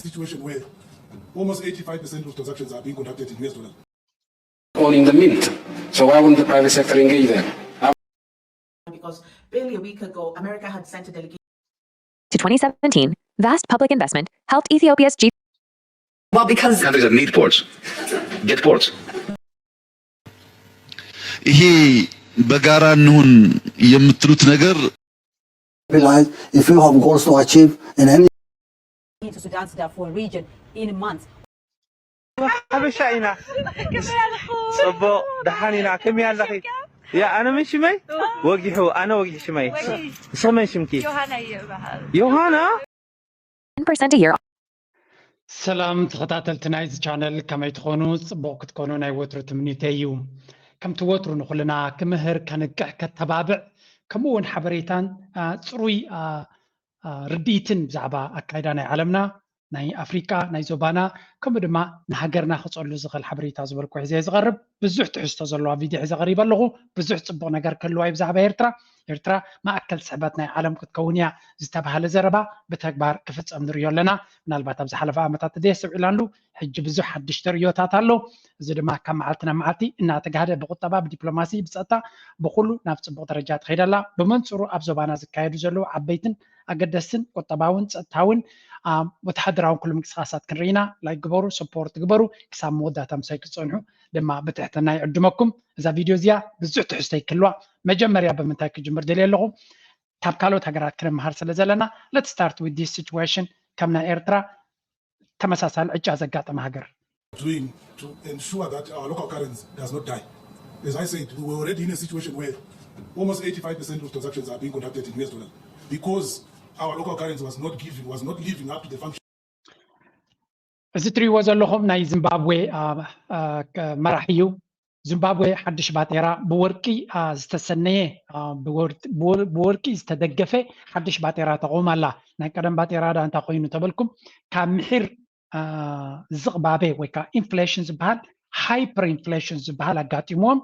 situation where almost 85% of transactions are being conducted in US dollars. All in the mint. So why wouldn't the private sector engage there? Because barely a week ago, America had sent a delegation to 2017, vast public investment helped Ethiopia's GDP. Well, because countries that need ports get ports. ይሄ በጋራ እንሁን የምትሉት ነገር if you have goals to achieve in any to Sudan's Darfur region in months. حبشاينا صبو دحانينا كم يالخي يا انا من شمي وجهو انا وجه شمي سمن شمكي يوهانا 10% a year. سلام تخطاتلتنا نايز channel كما يتخونوا صبو كتكونوا ناي وترو تمنيتيو كم توترو نخلنا كمهر كنقع كتبابع كمون حبريتان صروي رديتن بزعبا أكايدانا عالمنا ناي أفريقيا ناي زوبانا كم بدما نهاجرنا خصولو زغل حبريتا زبركو عزيز غرب بزح تحس تزلوا فيديو عزيز غريب اللغو بزح تصبو نجار كله عيب زعبا إرترا ما أكل سحباتنا عالم كتكونيا زتابها لزربا بتكبر كفت أمنريو لنا من البات أبز حلفة متى تديس إعلانلو حج بزح حد يشتريو تاتالو زد ما كم معلتنا معتي إنها تجاهد بقطبة بدبلوماسي بساتا بقولو نفس درجات خير الله بمنصورو أبزوبانا زكايدو زلو عبيتن أقدسن قطباون تاون وتحضرون كل مكساسات كنرينا لا يقبروا سبورت يقبروا كسام مودات مسايك تصنعوا لما بتحتنا يعدمكم إذا فيديو زيا بزح تحستي كلوا مجمريا بمنتاك جمر دليل لغو تاب كالو تقرات كرم مهارسة لزلنا let's start with this situation كمنا إيرترا تمساسال إجازة قاطة مهاجر Doing to ensure that our local currency does not die. As I said, we were already in a situation where almost 85% of transactions are being conducted in US dollars because our local currency was not living up to the function. እዚ ትሪእዎ ዘለኹም ናይ ዚምባብዌ መራሕዩ ዚምባብዌ ሓድሽ ባጤራ ብወርቂ ዝተሰነየ ብወርቂ ዝተደገፈ ሓድሽ ባጤራ ተቆም ኣላ ናይ ቀደም ባጤራ ዳ እንታይ ኮይኑ ተበልኩም ካብ ምሕር ዝቕባቤ ወይ ከዓ ኢንፍሌሽን ዝበሃል ሃይፐር ኢንፍሌሽን ዝበሃል ኣጋጢሞም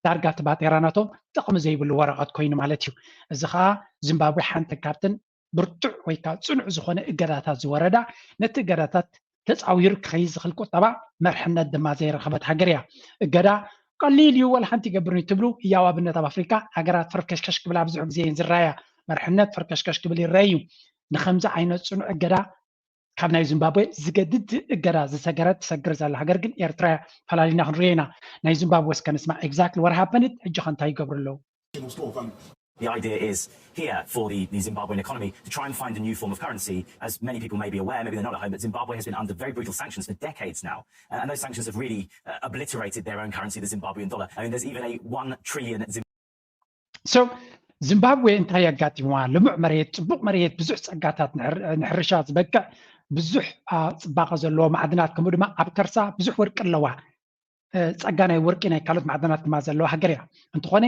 ዳርጋ እቲ ባጤራ ናቶም ጥቕሚ ዘይብሉ ወረቐት ኮይኑ ማለት እዩ እዚ ከዓ ዚምባብዌ ሓንቲ ካብተን ብርቱዕ ወይ ከዓ ፅኑዕ ዝኾነ እገዳታት ዝወረዳ ነቲ እገዳታት ተፃዊሩ ክኸይድ ዝኽእል ቁጠባ መርሕነት ድማ ዘይረኸበት ሃገር እያ እገዳ ቀሊል እዩ ወላ ሓንቲ ይገብርኒ ትብሉ ህያው ኣብነት ኣብ ኣፍሪካ ሃገራት ፍርክሽከሽ ክብላ ብዙሕ ግዜ እየን ዝረኣያ መርሕነት ፍርክሽከሽ ክብል ይረአዩ ንከምዚ ዓይነት ፅኑዕ እገዳ ካብ ናይ ዚምባብዌ ዝገድድ እገዳ ዝሰገረት ትሰግር ዘላ ሃገር ግን ኤርትራ ፈላሊና ክንሪኦ ኢና ናይ ዚምባብዌ እስከ ንስማዕ ኤግዛክትሊ ወር ሃፐንድ ሕጂ ኸ እንታይ ይገብሩ ኣለዉ The idea is here for the Zimbabwean economy to try and find a new form of currency. As many people may be aware, maybe they're not at home, but Zimbabwe has been under very brutal sanctions for decades now. And those sanctions have really obliterated their own currency, the Zimbabwean dollar. I mean, there's even a 1 trillion... So, Zimbabwe እንታይ ያጋጥምዋ ልሙዕ መሬት ፅቡቕ መሬት ብዙሕ ፀጋታት ንሕርሻ ዝበቅዕ ብዙሕ ፅባቐ ዘለዎ ማዕድናት ከምኡ ድማ ኣብ ከርሳ ብዙሕ ወርቂ ኣለዋ ፀጋ ናይ ወርቂ ናይ ካልኦት ማዕድናት ድማ ዘለዋ ሃገር እያ እንትኾነ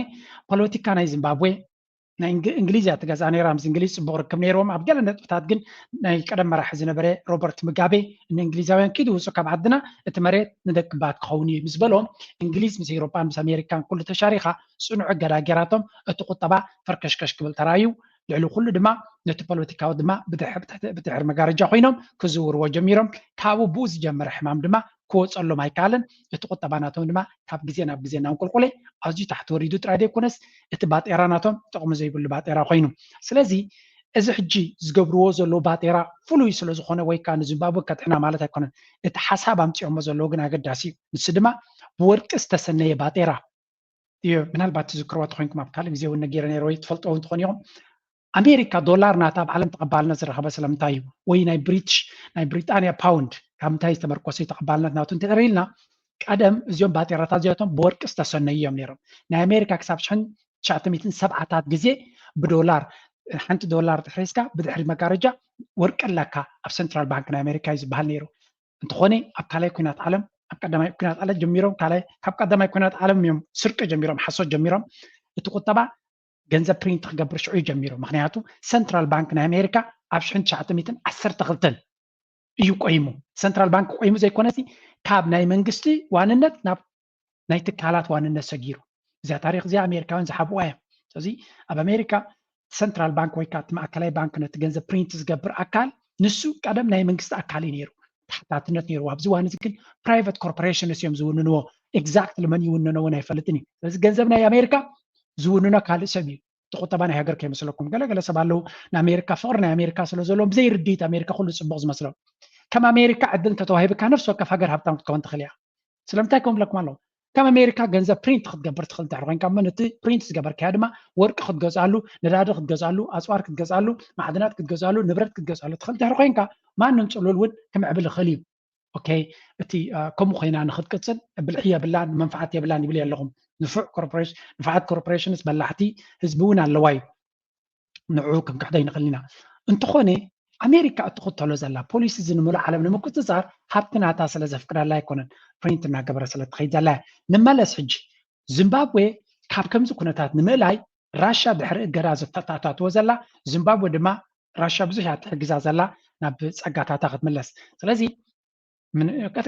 ፖለቲካ ናይ ዚምባብዌ ናይ እንግሊዝ እያ ትገዝኣ ነይራ ምስ እንግሊዝ ፅቡቕ ርክብ ነይሮም ኣብ ገለ ነጥብታት ግን ናይ ቀደም መራሒ ዝነበረ ሮበርት ሙጋቤ ንእንግሊዛውያን ኪዱ ውፅእ ካብ ዓድና እቲ መሬት ንደቅባት ክኸውን እዩ ምስ በሎም እንግሊዝ ምስ ኤውሮፓን ምስ ኣሜሪካን ኩሉ ተሻሪኻ ፅኑዕ እገዳ ጌራቶም እቲ ቁጠባ ፈርከሽከሽ ክብል ተራእዩ ልዕሊ ኩሉ ድማ ነቲ ፖለቲካዊ ድማ ብድሕሪ መጋረጃ ኮይኖም ክዝውርዎ ጀሚሮም ካብኡ ብኡ ዝጀመረ ሕማም ድማ ክወፀሎም ኣይከኣለን እቲ ቁጠባ ናቶም ድማ ካብ ግዜ ናብ ግዜ እናንቁልቁለ ኣዝዩ ታሕቲ ወሪዱ ጥራይ ዘይኮነስ እቲ ባጤራ ናቶም ጥቕሚ ዘይብሉ ባጤራ ኮይኑ ስለዚ እዚ ሕጂ ዝገብርዎ ዘለዉ ባጤራ ፍሉይ ስለ ዝኾነ ወይ ከዓ ንዚምባብዌ ከጥሕና ማለት ኣይኮነን እቲ ሓሳብ ኣምፂኦሞ ዘለዉ ግን ኣገዳሲ እዩ ንሱ ድማ ብወርቂ ዝተሰነየ ባጤራ እዩ ምናልባት ትዝክርዎ ኮይንኩም ኣብ ካልእ ግዜ እውን ነጊረ ነይረ ወይ ትፈልጥዎ እንትኾን ኢኹም ኣሜሪካ ዶላር ናታ ኣብ ዓለም ተቐባልነት ዝረኸበ ስለምንታይ እዩ ወይ ናይ ብሪጣንያ ፓውንድ ካብ ምንታይ ዝተመርኮሰ ተቐባልነት ናቱ እንተሪኢልና ቀደም እዚኦም ባጤራታት እዚኣቶም ብወርቂ ዝተሰነዩ እዮም ነይሮም ናይ ኣሜሪካ ክሳብ 1970ታት ግዜ ብዶላር ሓንቲ ዶላር ተሕሪስካ ብድሕሪ መጋረጃ ወርቂ ኣለካ ኣብ ሴንትራል ባንክ ናይ ኣሜሪካ እዩ ዝበሃል ነይሩ እንትኾነ ኣብ ካልኣይ ኩናት ዓለም ኣብ ቀዳማይ ኩናት ዓለም ጀሚሮም ካብ ቀዳማይ ኩናት ዓለም እዮም ስርቂ ጀሚሮም ሓሶት ጀሚሮም እቲ ቁጠባ ገንዘብ ፕሪንት ክገብር ሽዑ ጀሚሩ ምክንያቱ ሴንትራል ባንክ ናይ ኣሜሪካ ኣብ 1912 እዩ ቆይሙ ሴንትራል ባንክ ቆይሙ ዘይኮነሲ ካብ ናይ መንግስቲ ዋንነት ናብ ናይ ትካላት ዋንነት ሰጊሩ እዚኣ ታሪክ እዚኣ ኣሜሪካውያን ዝሓብዋ እዮም ስለዚ ኣብ ኣሜሪካ ሴንትራል ባንክ ወይ ከዓ እቲ ማእከላይ ባንክ ነቲ ገንዘብ ፕሪንት ዝገብር ኣካል ንሱ ቀደም ናይ መንግስቲ ኣካል እዩ ነይሩ تحتاتነት ነይሩ ኣብዚ ዋን እዚ ግን ፕራይቬት ኮርፖሬሽንስ እዮም ዝውንንዎ ኤግዛክትሊ መን ይውንኖ እውን ኣይፈልጥን እዩ ስለዚ ገንዘብ ናይ ኣሜሪካ ዝውንኖ ካልእ ሰብ እዩ ተቆጠባ ናይ ሃገር ከይመስለኩም ገለገለ ሰብ ኣለው ንኣሜሪካ ፍቅሪ ናይ ኣሜሪካ ስለ ዘለዎም ብዘይ ርድኢት ኣሜሪካ ኩሉ ፅቡቅ ዝመስሎም ከም ኣሜሪካ ዕድል እንተተዋሂብካ ነፍሲ ወከፍ ሃገር ሃብታም ክትከውን ትኽእል እያ ስለምንታይ ከም ብለኩም ኣለዉ ከም ኣሜሪካ ገንዘብ ፕሪንት ክትገብር ትኽእል እንድሕር ኮይንካ እሞ ነቲ ፕሪንት ዝገበርካያ ድማ ወርቂ ክትገዝኣሉ ነዳዲ ክትገዝኣሉ ኣፅዋር ክትገዝኣሉ ማዕድናት ክትገዝኣሉ ንብረት ክትገዝኣሉ ትኽእል እንድሕር ኮይንካ ማንም ፅሉል እውን ክምዕብል ይኽእል እዩ ኦኬ እቲ ከምኡ ኮይና ንክትቅፅል ብልሒ የብላን መንፋዓት የብላን ይብል ኣለኹም ንፋዓት ኮርፖሬሽንስ በላሕቲ ህዝቢ እውን ኣለዋ እዩ ንዕኡ ክንክሕዶ ይንኽእል ኢና እንተኾነ ኣሜሪካ እትኽተሎ ዘላ ፖሊሲ ዝንምሉእ ዓለም ንምቁፅፃር ሃብቲ ናታ ስለ ዘፍቅዳላ ኣይኮነን ፕሪንት እናገበረ ስለ ትኸይድ ዘላ ንመለስ ሕጂ ዚምባብዌ ካብ ከምዚ ኩነታት ንምእላይ ራሻ ድሕሪ እገዳ ዘተኣታትዎ ዘላ ዚምባብዌ ድማ ራሻ ብዙሕ እያ ትሕግዛ ዘላ ናብ ፀጋታታ ክትምለስ ስለዚ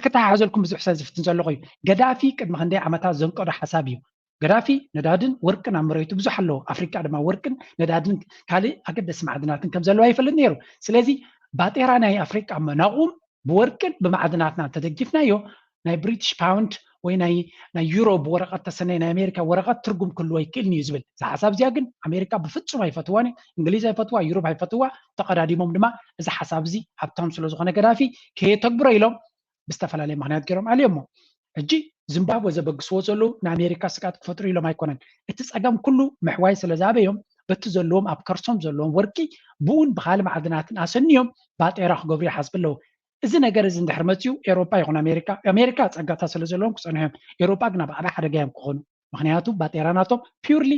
ከተሓሓዘልኩም ብዙሕ ሰብ ዝፍትን ዘለኹ እዩ ገዳፊ ቅድሚ ክንደይ ዓመታት ዘንቀዶ ሓሳብ እዩ ገዳፊ ነዳድን ወርቅን ኣብ መሬቱ ብዙሕ ኣለዎ ኣፍሪካ ድማ ወርቅን ነዳድን ካልእ ኣገደሲ ማዕድናትን ከም ዘለዋ ይፈልጥ ነይሩ ስለዚ ባጤራ ናይ ኣፍሪካ መናቑም ብወርቅን ብማዕድናትና ተደጊፍናዮ ናይ ብሪቲሽ ፓውንድ ወይ ናይ ዩሮ ብወረቐት ተሰነይ ናይ ኣሜሪካ ወረቐት ትርጉም ክህልዎ ይክእልኒ እዩ ዝብል እዚ ሓሳብ እዚኣ ግን ኣሜሪካ ብፍፁም ኣይፈትዋን እንግሊዝ ኣይፈትዋ ዩሮፕ ኣይፈትዋ ተቐዳዲሞም ድማ እዚ ሓሳብ እዚ ሃብታም ስለ ዝኾነ ገዳፊ ከየተግብሮ ኢሎም ብዝተፈላለየ ምክንያት ገይሮም ኣልዮሞ ሕጂ ዚምባብዌ ዘበግስዎ ዘለዉ ንኣሜሪካ ስጋት ክፈጥሩ ኢሎም ኣይኮነን እቲ ፀገም ኩሉ ምሕዋይ ስለ ዛበዮም በቲ ዘለዎም ኣብ ከርሶም ዘለዎም ወርቂ ብኡን ብካልእ ማዕድናትን ኣሰኒዮም ባጤራ ክገብሩ ይሓስብ ኣለዉ እዚ ነገር እዚ እንድሕር መፅኡ ኤሮፓ ይኹን ኣሜሪካ ፀጋታ ስለ ዘለዎም ክፀንሖም ኤሮፓ ግን ኣብ ዓባይ ሓደጋ እዮም ክኾኑ ምክንያቱ ባጤራ ናቶም ፒውርሊ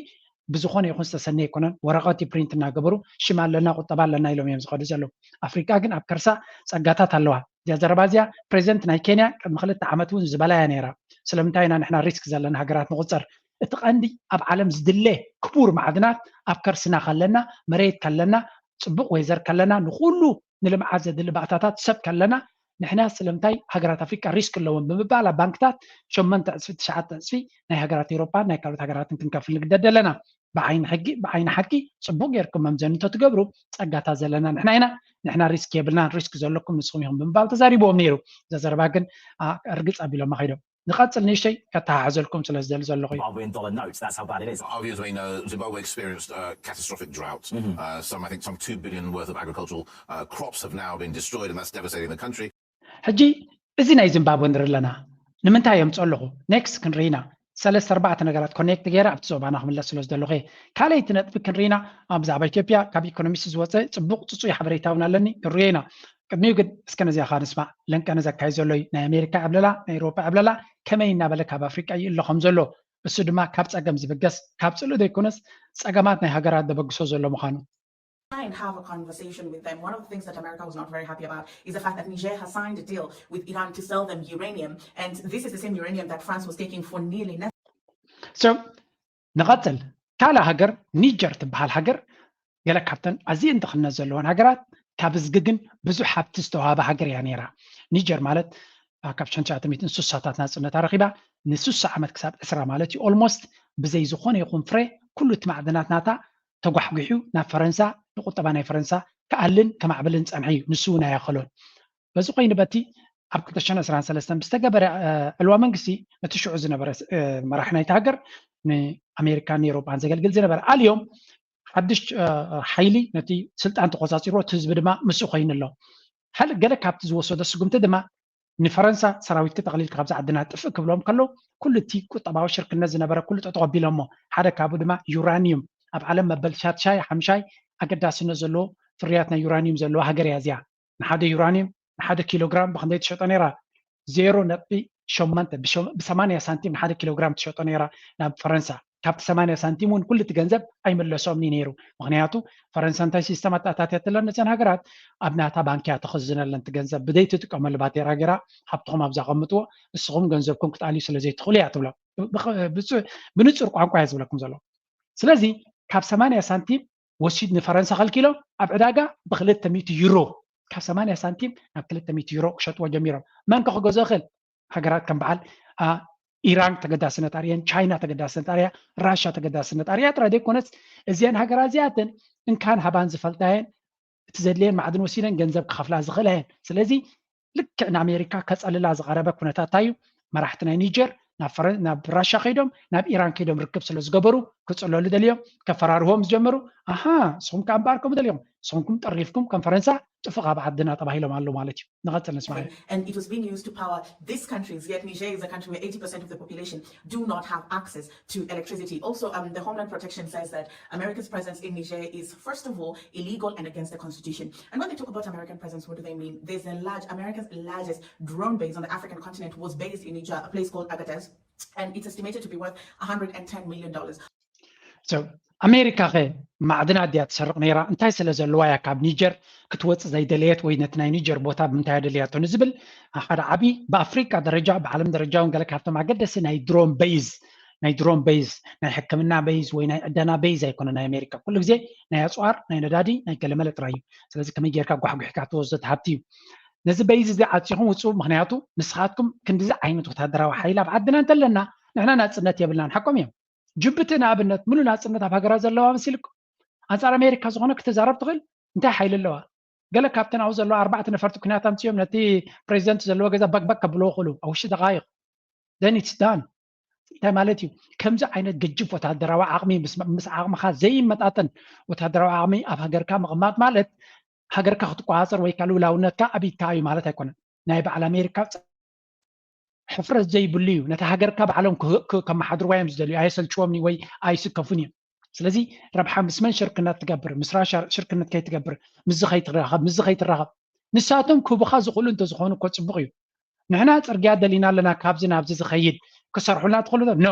ብዝኾነ ይኹን ዝተሰነ ኣይኮነን ወረቐቲ ፕሪንት እናገበሩ ሽማ ኣለና ቁጠባ ኣለና ኢሎም እዮም ዝኸዱ ዘለዉ ኣፍሪካ ግን ኣብ ከርሳ ፀጋታት ኣለዋ እዚኣ ዘረባ እዚኣ ፕሬዚደንት ናይ ኬንያ ቅድሚ 2 ዓመት እውን ዝበላያ ነይራ ስለምንታይ ኢና ንሕና ሪስክ ዘለና ሃገራት ንቁፀር እቲ ቀንዲ ኣብ ዓለም ዝድለ ክቡር ማዕድናት ኣብ ከርስና ከለና መሬት ከለና ፅቡቅ ወይዘር ከለና ንኩሉ ንልምዓት ዘድሊ ባእታታት ሰብ ከለና ንሕና ስለምንታይ ሃገራት ኣፍሪካ ሪስክ ኣለዎም ብምባል ኣብ ባንክታት 8 እፅፊ 9 እፅፊ ናይ ሃገራት ኤሮፓ ናይ ካልኦት ሃገራትን ክንከፍል ንግደድ ኣለና ብዓይኒ ሓቂ ፅቡቅ ጌርኩም መምዘን እንተትገብሩ ፀጋታት ዘለና ንሕና ኢና ንሕና ሪስክ የብልና ሪስክ ዘለኩም ንስኹም ኢኹም ብምባል ተዛሪቦም ነይሩ እዛ ዘረባ ግን እርግፅ ኣቢሎም ከይዶም ንቐፅል ንእሽተይ ከተሓሓዘልኩም ስለ ዝደሊ ዘለኹ እዩ Zimbabwean dollar notes, that's how bad it is. Obviously, Zimbabwe experienced a catastrophic drought. I think some 2 billion worth of agricultural crops have now been destroyed, and that's devastating the country. ሕጂ እዚ ናይ ዚምባብዌ ንርኢ ኣለና ንምንታይ እዮም ፀለኹ ኔክስት ክንርኢና 3-4 ነገራት ኮኔክት ገይረ ኣብቲ ዞባና ክምለስ ስለ ዝደለኹ እየ ካልኣይቲ ነጥቢ ክንርኢና ብዛዕባ ኢትዮጵያ ካብ ኢኮኖሚስት ዝወፀ ፅቡቅ ፅፁይ ሓበሬታ እውን ኣለኒ ንሪኦ ኢና ቅድሚኡ ግን እስከ ነዚያ ካ ንስማዕ ለንቀነ ዘካይድ ዘሎ እዩ ናይ ኣሜሪካ ዕብለላ ናይ ኤሮፓ ዕብለላ ከመይ እናበለ ካብ ኣፍሪቃ ይእሎ ከም ዘሎ እሱ ድማ ካብ ፀገም ዝብገስ ካብ ፅልኡ ዘይኮነስ ፀገማት ናይ ሃገራት ዘበግሶ ዘሎ ምዃኑ try and have a conversation with them. One of the things that America was not very happy about is the fact that Niger has signed a deal with Iran to sell them uranium, and this is the same uranium that France was taking for nearly nothing. So, نقتل كالا هجر نيجر تبع الهجر قال لك كابتن عزيز انت خلنا زلون هجرات كابز جدن بزو حاب تستوها بهجر يعني را نيجر مالت كابشن شات ميتن سوساتات ناس نتارخيبا نسوس عمد كسب اسرا مالتي almost بزي زخون يقوم فري كل معدنات ناتا تقحقحو نا فرنسا نقطبا نا فرنسا كألن كمعبلن صنعي نسونا ياخلون بزو قين باتي ኣብ 2013 ብዝተገበረ ዕልዋ መንግስቲ ነቲ ሽዑ ዝነበረ መራሒ ናይቲ ሃገር ንኣሜሪካን ኤሮፓን ዘገልግል ዝነበረ ኣልዮም ሓድሽ ሓይሊ ነቲ ስልጣን ተቆፃፂሮ እቲ ህዝቢ ድማ ምስኡ ኮይኑ ኣሎ ገለ ካብቲ ዝወሰዶ ስጉምቲ ድማ ንፈረንሳ ሰራዊት ክተቕሊል ካብዚ ዓድና ጥፍእ ክብሎም ከሎ ኩሉ እቲ ቁጠባዊ ሽርክነት ዝነበረ ኩሉ ጠጠው ኣቢሎሞ ሓደ ካብኡ ድማ ዩራኒየም ኣብ ዓለም መበል 5 ኣገዳስነት ዘለዎ ፍርያት ናይ ዩራኒየም ዘለዎ ሃገር እያ እዚኣ ንሓደ ዩራኒየም ንሓደ ኪሎግራም ብክንደይ ትሸጦ ነይራ 0.8 ብ80 ሳንቲም ንሓደ ኪሎግራም ትሸጦ ነይራ ናብ ፈረንሳ ካብቲ 80 ሳንቲም እውን ኩሉ እቲ ገንዘብ ኣይመለሶምኒ ነይሩ ምክንያቱ ፈረንሳ እንታይ ሲስተም ኣተኣታትየትለን ነፀን ሃገራት ኣብ ናታ ባንኪያ ተኸዝነለን እቲ ገንዘብ ብደይ ትጥቀመሉ ባቴራ ገይራ ሃብትኹም ኣብዛ ቀምጥዎ ንስኹም ገንዘብኩም ክትኣልዩ ስለዘይትኽእሉ እያ ትብሎ ብንፁር ቋንቋ እያ ዝብለኩም ዘሎ ስለዚ ካብ 80 ሳንቲም ወሲድ ንፈረንሳ ከልኪሎ ኣብ ዕዳጋ ብ200 ዩሮ ካብ 80 ሳንቲም ናብ 200 ዩሮ ክሸጥዎ ጀሚሮም መን ክገዝኦ ይኽእል ሃገራት ከም በዓል ኢራን ተገዳስነት ኣርየን ቻይና ተገዳስነት ኣርያ ራሻ ተገዳስነት ኣርያ ጥራይ ዘይኮነስ እዚአን ሃገራት እዚኣተን እንካን ሃባን ዝፈልጣየን እቲ ዘድልየን ማዕድን ወሲደን ገንዘብ ክኸፍላ ዝኽእላ እየን ስለዚ ልክዕ ንኣሜሪካ ከፀልላ ዝቐረበ ኩነታት እንታይ እዩ መራሕቲ ናይ ኒጀር ናብ ራሻ ከይዶም ናብ ኢራን ከይዶም ርክብ ስለ ዝገበሩ ክፅለሉ ደልዮም ከፈራርህዎም ዝጀመሩ ኣሃ ንስኹም ከ እምበኣር ከምኡ ደልዮም ንስኹምኩም ጠሪፍኩም ከም ፈረንሳ ጥፉቕ ኣብ ዓድና ተባሂሎም ኣሎ ማለት እዩ ንቐፅል ንስማዕ And it was being used to power these countries, yet Niger is a country where 80% of the population do not have access to electricity. Also, the Homeland Protection says that America's presence in Niger is, first of all, illegal and against the Constitution. And when they talk about American presence, what do they mean? There's America's largest drone base on the African continent was based in Niger, a place called Agadez, and it's estimated to be worth $110 million. So, ኣሜሪካ ኸ ማዕድናት ድያ ትሰርቕ ነይራ እንታይ ስለ ዘለዋ ያ ካብ ኒጀር ክትወፅእ ዘይደለየት ወይ ነቲ ናይ ኒጀር ቦታ ብምንታይ ደልያቶ ንዝብል ሓደ ዓብዪ ብኣፍሪቃ ደረጃ ብዓለም ደረጃ እውን ገለ ካብቶም ኣገደሲ ናይ ድሮን ቤዝ ናይ ሕክምና ቤዝ ወይ ናይ ዕደና ቤዝ ኣይኮነ ናይ ኣሜሪካ ኩሉ ግዜ ናይ ኣፅዋር ናይ ነዳዲ ናይ ገለመለ ጥራይ እዩ ስለዚ ከመይ ጌርካ ጓሕጉሕካ ትወስዶ ትሃብቲ እዩ ነዚ ቤዝ እዚ ዓፂኹም ውፅኡ ምክንያቱ ንስኻትኩም ክንዲዚ ዓይነት ወታደራዊ ሓይል ኣብ ዓድና እንተለና ንሕና ናፅነት የብልናን ሓቆም እዮም ጅቡቲ ንኣብነት ሙሉእ ናፅነት ኣብ ሃገራ ዘለዋ መሲልኩም ኣንፃር ኣሜሪካ ዝኾነ ክትዛረብ ትኽእል እንታይ ሓይሊ ኣለዋ ገለ ካብተን ኣብኡ ዘለዋ 4 ነፈርቲ ኩናት ኣምፅኦም ነቲ ፕሬዚደንት ዘለዎ ገዛ በቅበቅ ከብልዎ ክእሉ ኣብ ውሽጢ ደቃይቕ then it's done እንታይ ማለት እዩ ከምዚ ዓይነት ግጅፍ ወታደራዊ ዓቕሚ ምስ ዓቕምኻ ዘይመጣጠን ወታደራዊ ዓቕሚ ኣብ ሃገርካ ምቕማጥ ማለት ሃገርካ ክትቆፃፀር ወይ ከዓ ልውላውነትካ ኣብይትካ እዩ ማለት ኣይኮነን ናይ በዓል ኣሜሪካ ሕፍረት ዘይብሉ እዩ ነቲ ሃገርካ ባዕሎም ከመሓድርዋ እዮም ዝደልዩ ኣይሰልችዎምኒ ወይ ኣይስከፉን እዮም ስለዚ ረብሓ ምስ መን ሽርክነት ትገብር ምስ ራሻ ሽርክነት ከይትገብር ምዝ ከይትራኸብ ንሳቶም ክቡኻ ዝኽእሉ እንተዝኾኑ እኮ ፅቡቕ እዩ ንሕና ፅርግያ ደሊና ኣለና ካብዚ ናብዚ ዝኸይድ ክሰርሑልና ትኽእሉ ዶ ኖ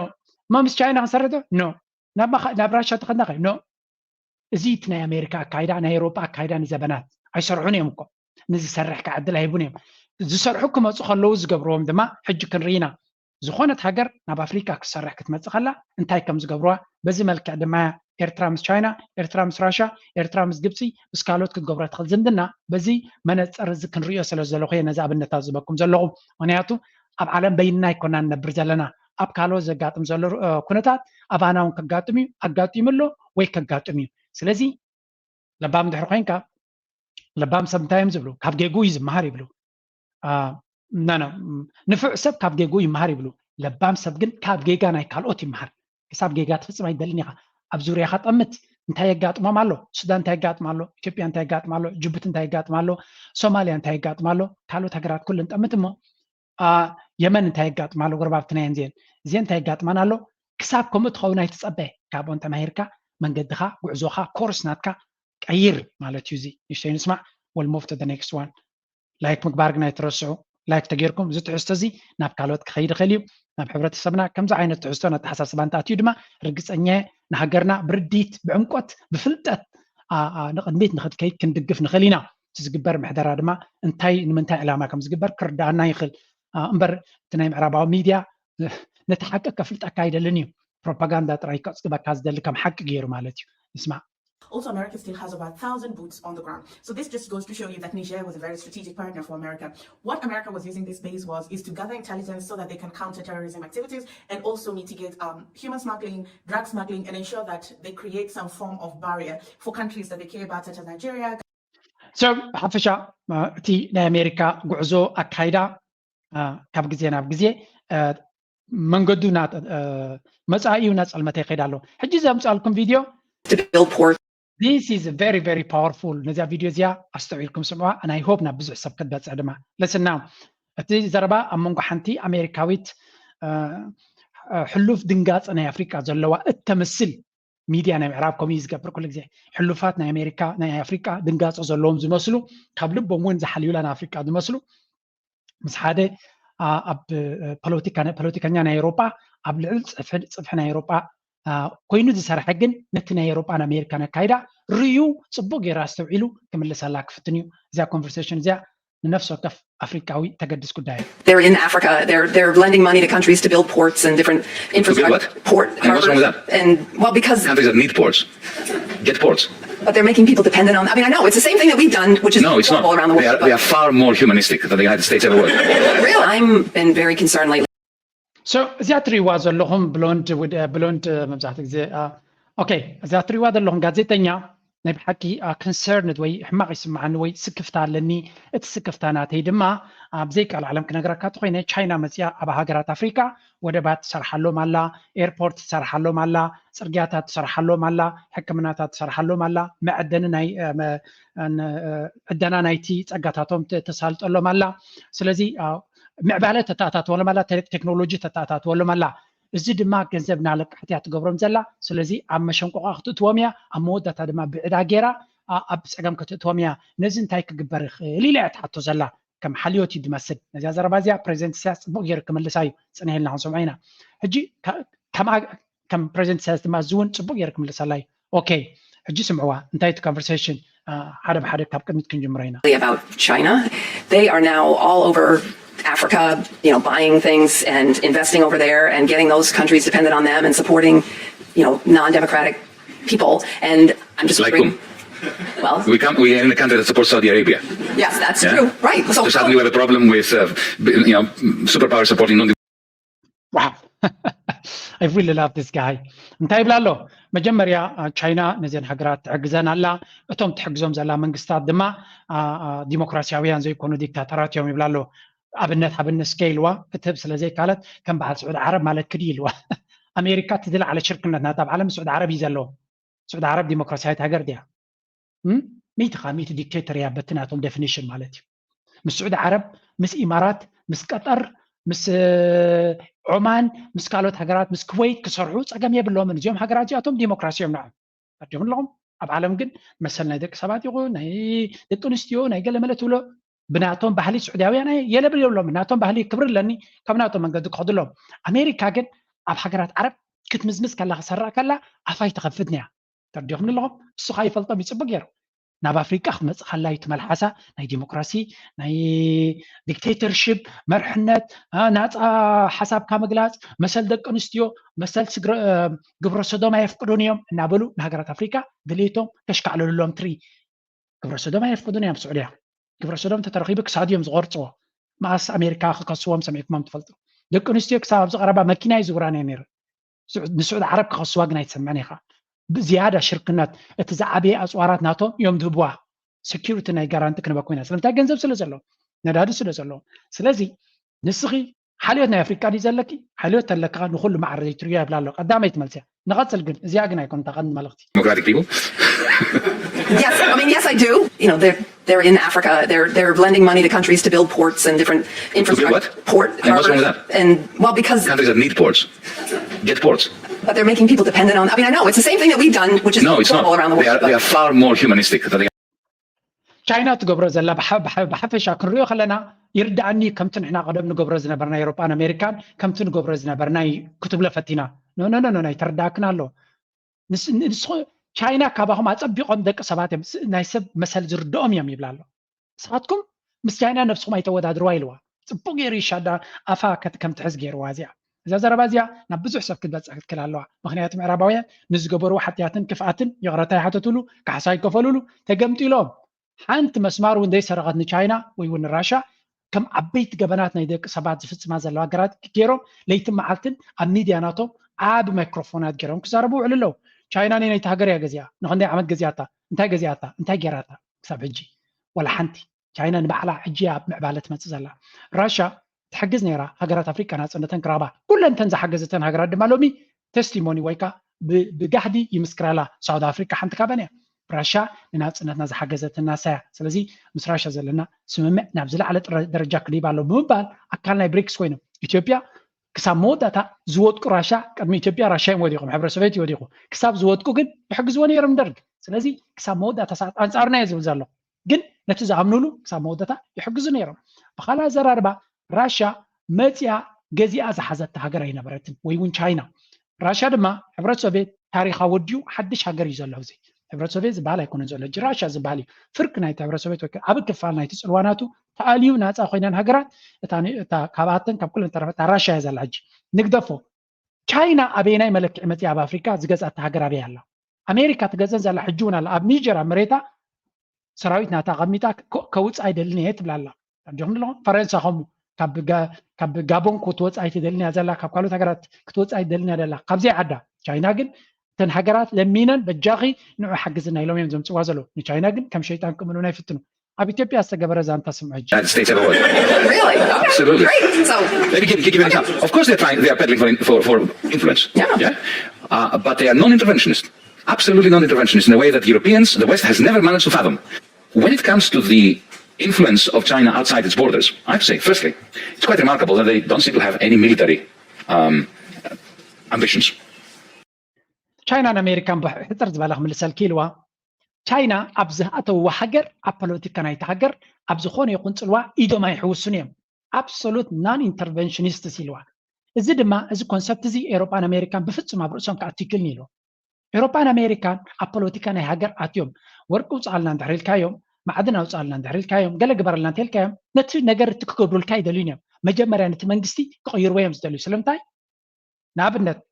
እማ ምስ ቻይና ክንሰርሕ ዶ ኖ ናብ ራሻ ትኸድና ኸ ኖ እዚ እቲ ናይ ኣሜሪካ ኣካይዳ ናይ ኤውሮጳ ኣካይዳ ንዘበናት ኣይሰርሑን እዮም እኮ ንዝሰርሕ ክዓድል ኣይቡን እዮም ዝሰርሑ ክመፁ ከለዉ ዝገብርዎም ድማ ሕጂ ክንርኢና ዝኾነት ሃገር ናብ ኣፍሪካ ክሰርሕ ክትመፅእ ከላ እንታይ ከም ዝገብርዋ በዚ መልክዕ ድማ ኤርትራ ምስ ቻይና ኤርትራ ምስ ራሻ ኤርትራ ምስ ግብፂ ምስ ካልኦት ክትገብሮ ትኽእል ዝምድና በዚ መነፅር እዚ ክንሪኦ ስለ ዘለኹ እየ ነዚ ኣብነታት ዝበኩም ዘለኹ ምክንያቱ ኣብ ዓለም በይንና ይኮና ንነብር ዘለና ኣብ ካልኦት ዘጋጥም ዘሎ ኩነታት ኣባና እውን ከጋጥም እዩ ኣጋጢሙ ኣሎ ወይ ከጋጥም እዩ ስለዚ ለባም ድሕሪ ኮይንካ ለባም ሰብ እንታይ እዮም ዝብሉ ካብ ጌጉ እዩ ዝመሃር ይብሉ ንፍዕ ሰብ ካብ ጌጉ ይመሃር ይብሉ ለባም ሰብ ግን ካብ ጌጋ ናይ ካልኦት ይመሃር ክሳብ ጌጋ ትፍፅም ኣይደልን ኢኻ ኣብ ዙርያኻ ጠምት እንታይ የጋጥሞም ኣሎ ሱዳን እንታይ የጋጥም ኣሎ ኢትዮጵያ እንታይ የጋጥም ኣሎ ጅቡቲ እንታይ የጋጥም ኣሎ ሶማልያ እንታይ የጋጥም ኣሎ ካልኦት ሃገራት ኩለን ጠምት እሞ የመን እንታይ የጋጥም ኣሎ ጎረባብትና እየን እዚአን እንታይ የጋጥመን ኣሎ ክሳብ ከምኡ ትኸውን ኣይትፀበየ ካብኡ እንተማሂርካ መንገድኻ ጉዕዞኻ ኮርስ ናትካ ቀይር ማለት እዩ እዚ ንሽተይ ንስማዕ ወልሞቭ ቱ ኔክስት ዋን ላይክ ምግባር ግን ኣይትረስዑ ላይክ ተጌርኩም እዚ ትሕዝቶ እዚ ናብ ካልኦት ክኸይድ ይኽእል እዩ ናብ ሕብረተሰብና ከምዚ ዓይነት ትሕዝቶ ኣተሓሳስባ እንተኣትዩ ድማ ርግፀኛ ንሃገርና ብርዲት ብዕምቆት ብፍልጠት ንቅድሚት ንክትከይድ ክንድግፍ ንኽእል ኢና እቲ ዝግበር ምሕደራ ድማ እንታይ ንምንታይ ዕላማ ከም ዝግበር ክርዳኣና ይኽእል እምበር እቲ ናይ ምዕራባዊ ሚድያ ነቲ ሓቂ ከፍልጠካ ኣይደልን እዩ ፕሮፓጋንዳ ጥራይ ከፅግበካ ዝደሊ ከም ሓቂ ገይሩ ማለት እዩ ንስማዕ Also, America still has about 1,000 boots on the ground. So this just goes to show you that Niger was a very strategic partner for America. What America was using this base is to gather intelligence so that they can counter terrorism activities and also mitigate human smuggling, drug smuggling, and ensure that they create some form of barrier for countries that they care about, such as Nigeria. So, ሓፈሻ እቲ ናይ ኣሜሪካ ጉዕዞ ኣካይዳ ካብ ግዜ ናብ ግዜ መንገዱ መፃኢ ናፀልመተ ይኸይድ ኣሎ ሕጂ ዘምፃልኩም ቪድዮ This is very, very powerful. نزع فيديو زيا أستوعبكم سمعوا أنا I hope نبزع سبكت بس عدما. Listen now. أتي زربا أمونغ حنتي أمريكاويت حلوف دنجات أنا أفريقيا زلوا التمثل ميديا أنا عرب كوميز قبل كل زي حلوفاتنا أمريكا نا أفريقيا دنجات زلوا زمسلو قبل بمون زحليولا أنا أفريقيا زمسلو مس هذا أب بوليتيكانيا نا أوروبا أب صفحنا أوروبا ኮይኑ ዝሰርሐ ግን ነቲ ናይ ኤውሮጳን ኣሜሪካን ኣካይዳ ርዩ ፅቡቅ ጌራ ኣስተውዒሉ ክምልሰላ ክፍትን እዩ እዚኣ ኮንቨርሴሽን እዚኣ ንነፍሲ ወከፍ አፍሪካዊ ተገድስ ጉዳይ They're in Africa. They're lending money to countries to build ports and different infrastructure. Port what's wrong with that? And well, because countries that need ports get ports. But they're making people dependent on. I mean, I know it's the same thing that we've done, which is it's not. Around the world. They are far more humanistic than the United States ever was. Really, I'm been very concerned lately. So እዚኣ ትሪእዋ ዘለኹም ብሎንድ መብዛሕትኡ ግዜ ኦኬ እዚኣ ትሪእዋ ዘለኹም ጋዜጠኛ ናይ ብሓቂ concerned ወይ ሕማቅ ይስምዓኒ ወይ ስክፍታ ኣለኒ እቲ ስክፍታ ናተይ ድማ ኣብዘይ ቃል ዓለም ክነግረካ ተኮይነ ቻይና መፅያ ኣብ ሃገራት ኣፍሪካ ወደባት ትሰርሓሎም ኣላ ኤርፖርት ትሰርሓሎም ኣላ ፅርግያታት ትሰርሓሎም ኣላ ሕክምናታት ትሰርሓሎም ኣላ መዕደኒ ናይ ዕደና ናይቲ ፀጋታቶም ተሳልጠሎም ኣላ ስለዚ ምዕባለ ተታታትወሎም ኣላ ቴክኖሎጂ ተታታትወሎም ኣላ እዚ ድማ ገንዘብ ናለቅሕትያ ትገብሮም ዘላ ስለዚ ኣብ መሸንቆቃ ክትእትዎም እያ ኣብ መወዳታ ድማ ብዕዳ ጌራ ኣብ ፀገም ክትእትዎም እያ ነዚ እንታይ ክግበር ይኽእል ኢላ ትሓቶ ዘላ ከም ሓልዮት ይድመስል ነዚያ ዘረባ እዚኣ ፕሬዚደንት ኢሳያስ ፅቡቅ ጌሩ ክምልሳ እዩ ፅንሄልና ክንሰምዖ ኢና ሕጂ ከም ፕሬዚደንት ኢሳያስ ድማ እዚ እውን ፅቡቅ ጌሩ ክምልሰላ እዩ ኦኬ ሕጂ ስምዕዋ እንታይ እቲ ኮንቨርሴሽን ሓደ ብሓደ ካብ ቅድሚት ክንጅምሮ ኢና about China. They are now all over Africa, buying things and investing over there and getting those countries dependent on them and supporting, non-democratic people. And I'm just like wondering. Well, we are in a country that supports Saudi Arabia. Yes, that's true. Right. So suddenly we have a problem with, superpower supporting non. Wow. I really love this guy. እንታይ ይብላ ኣሎ መጀመርያ ቻይና ነዚን ሃገራት ትሕግዘን ኣላ እቶም ትሕግዞም ዘላ መንግስታት ድማ ዲሞክራሲያውያን ዘይኮኑ ዲክታተራት እዮም ይብላ ኣሎ ኣብነት ስኬልዋ ክትብ ስለዘይካለት ከም በዓል ስዑድ ዓረብ ማለት ክዲ ኢልዋ ኣሜሪካ ትድልዓለ ሽርክነት ናት ኣብ ዓለም ስዑድ ዓረብ እዩ ዘለዎ ስዑድ ዓረብ ዲሞክራሲያዊት ሃገር ድያ ሚቲ ዲክቴተር እያ በትናቶም ዴፊኒሽን ማለት እዩ ምስ ስዑድ ዓረብ ምስ ኢማራት ምስ ቀጠር ምስ ዑማን ምስ ካልኦት ሃገራት ምስ ኩዌት ክሰርሑ ፀገም የብሎምን እዚኦም ሃገራት እዚኣቶም ዲሞክራሲዮም ንዖም ኣዲኦም ኣለኹም ኣብ ዓለም ግን መሰል ናይ ደቂ ሰባት ይኹን ናይ ደቂ ኣንስትዮ ናይ ገለመለ ትብሎ ብናቶም ባህሊ ስዑዳውያን የለብል የብሎም ናቶም ባህሊ ክብር ኣለኒ ካብ ናቶም መንገዲ ክኸድሎም ኣሜሪካ ግን ኣብ ሃገራት ዓረብ ክትምዝምዝ ከላ ክሰርዕ ከላ ኣፋይ ተኸፍት ነያ ተርዲኹም ኣለኹም እሱ ካ ይፈልጦም ይፅቡቅ ገይሩ ናብ ኣፍሪካ ክትመፅእ ከላ እዩ ትመልሓሳ ናይ ዲሞክራሲ ናይ ዲክቴተርሽፕ መርሕነት ናፃ ሓሳብካ ምግላፅ መሰል ደቂ ኣንስትዮ መሰል ግብረ ሰዶም ኣየፍቅዱን እዮም እናበሉ ንሃገራት ኣፍሪካ ድሌቶም ከሽካዕለሉሎም ትርኢ ግብረ ሰዶም ኣየፍቅዱን እዮም ስዑድያ ግብረ ሰዶም ተተረኺቡ ክሳብ እዮም ዝቆርፅዎ ማእስ ኣሜሪካ ክከስዎም ሰሚዕኩሞም ትፈልጡ ደቂ ኣንስትዮ ክሳብ ኣብ ዝቐረባ መኪና እዩ ዝውራን እየ ነይሩ ንስዑድ ዓረብ ክኸስዋ ግን ኣይትሰምዐን ኢኻ ብዝያዳ ሽርክነት እቲ ዝዓበየ ኣፅዋራት ናቶም እዮም ዝህብዋ ሴኪሪቲ ናይ ጋራንቲ ክንበ ኮይና ስለምንታይ ገንዘብ ስለ ዘለዎ ነዳዲ ስለ ዘለዎ ስለዚ ንስኺ ሓልዮት ናይ ኣፍሪካ ድዩ ዘለኪ ሓልዮት ተለካ ንኩሉ ማዕረ ዘይትርዮ ይብላ ኣሎ ቀዳመይ ትመልስያ ንቐፅል ግን እዚኣ ግን ኣይኮን ተቐንዲ መልእኽቲ Democratic people? Yes, I do. They're in Africa. They're lending money to countries to build ports and different infrastructure. And what's wrong with that? And because countries that need ports get ports. But they're making people dependent on. I know it's the same thing that we've done, which is normal around the world. They are far more humanistic. ቻይና ትገብሮ ዘላ ብሓፈሻ ክንሪኦ ከለና ይርዳእኒ ከምቲ ንሕና ቀደም ንገብሮ ዝነበርና ኤውሮጳን ኣሜሪካን ከምቲ ንገብሮ ዝነበርና ክትብሎ ፈቲና ናይ ተረዳእክና ኣሎ ቻይና ካብኹም ኣፀቢቖም ደቂ ሰባት ናይ ሰብ መሰል ዝርድኦም እዮም ይብላ ኣሎ ንስኻትኩም ምስ ቻይና ነፍስኩም ኣይተወዳድርዋ ኢልዋ ፅቡቅ ገይሩ ይሻዳ ኣፋ ከም ትሕዝ ገይርዋ እዚኣ እዛ ዘረባ እዚኣ ናብ ብዙሕ ሰብ ክትበፅሕ ክትክእል ኣለዋ ምክንያቱ ምዕራባውያን ንዝገበሩ ሓጢያትን ክፍኣትን ይቕረታ ይሓተትሉ ካሕሳ ይከፈልሉ ተገምጢሎም ሓንቲ መስማር እውን ዘይሰረቐት ንቻይና ወይ እውን ራሻ ከም ዓበይቲ ገበናት ናይ ደቂ ሰባት ዝፍፅማ ዘለዋ ሃገራት ገይሮም ለይትን መዓልትን ኣብ ሚድያ ናቶም ዓብ ማይክሮፎናት ገይሮም ክዛረቡ ውዕሉ ኣለው ቻይና ናይቲ ሃገር እያ ገዚኣ ንክንደይ ዓመት ገዚኣታ እንታይ ገይራታ ክሳብ ሕጂ ወላ ሓንቲ ቻይና ንባዕላ ሕጂ ኣብ ምዕባለ ትመፅእ ዘላ ራሻ ትሕግዝ ነይራ ሃገራት ኣፍሪካ ናፅነተን ክረኽባ ኩለንተን ዝሓገዘተን ሃገራት ድማ ሎሚ ቴስቲሞኒ ወይካ ብጋሕዲ ይምስክራላ ሳውት ኣፍሪካ ሓንቲ ካበን እያ ራሻ ንናፅነትና ዝሓገዘትና ሳያ ስለዚ ምስ ራሻ ዘለና ስምምዕ ናብ ዝለዓለ ደረጃ ክድይባ ኣሎ ብምባል ኣካል ናይ ብሪክስ ኮይኖም ኢትዮጵያ ክሳብ መወዳእታ ዝወጥቁ ራሻ ቅድሚ ኢትዮጵያ ራሻ እዮም ወዲቖም ሕብረ ሶቪየት ይወዲቑ ክሳብ ዝወጥቁ ግን ይሕግዝዎ ነይሮም ደርግ ስለዚ ክሳብ መወዳእታ ሰዓት ኣንፃርና እየ ዝብል ዘሎ ግን ነቲ ዝኣምንሉ ክሳብ መወዳእታ ይሕግዙ ነይሮም ብካልእ ኣዘራርባ ራሻ መፅያ ገዚኣ ዝሓዘት ሃገር ኣይነበረትን ወይ እውን ቻይና ራሻ ድማ ሕብረ ሶቪየት ታሪኻ ወዲኡ ሓድሽ ሃገር እዩ ዘሎ እዚ ሕብረ ሶቪየት ዝበሃል ኣይኮነን ዘሎ ራሻ ዝበሃል እዩ ፍርቂ ናይቲ ሕብረ ሶቪየት ወይ ኣብ ክፋል ናይቲ ፅልዋናቱ ተኣልዩ ናፃ ኮይነን ሃገራት እታ ካብኣተን ካብ ኩለን ተረፈታ ራሻ እያ ዘላ ሕጂ ንግደፎ ቻይና ኣበየናይ መለክዒ መፅያ ኣብ ኣፍሪካ ዝገዛእታ ሃገር ኣበይ ኣላ ኣሜሪካ ትገዘን ዘላ ሕጂ እውን ኣላ ኣብ ኒጀር ኣብ መሬታ ሰራዊት ናታ ቀሚጣ ከውፃእ ኣይደልን እየ ትብላ ኣላ ዲኹም ኣለኹም ፈረንሳ ከምኡ ካብ ጋቦን ክትወፃእ ኣይትደልን እያ ዘላ ካብ ካልኦት ሃገራት ክትወፃእ ኣይትደልን እያ ዘላ ካብዘይ ዓዳ ቻይና ግን تن هجرات لمينن بجاغي نوع حجزنا يلوم يوم زمت وازلو نشاينا جن كم شيطان كملونا يفتنوا أبي تبي أستجاب رزان تسمع United States ever was. Really? Okay. Absolutely. Great. So, Let me give you an example. Of course, they are peddling for influence. Yeah. But they are non-interventionist. Absolutely non-interventionist in a way that Europeans, the West, has never managed to fathom. When it comes to the influence of China outside its borders, I have to say, firstly, it's quite remarkable that they don't seem to have any military ambitions. China and American بحتر زبالة من السلكيلوا China أبزه أتو حجر أبوليتيكا نايت حجر أبزخون يكون سلوا إيدو ما يحوسونيهم absolute non-interventionist سلوا إذا ما إذا concept زي أوروبان أمريكان بفتش ما برسون كأرتيكل نيلو أوروبان أمريكان أبوليتيكا نايت حجر أتيوم وركوز على ندري الكايوم معدنا وصل ندري الكايوم قال جبر لنا الكايوم نتر نجار تكبر الكاي دلينيا مجمع يعني تمنجستي كغير ويمز دليل سلمتاي نابنت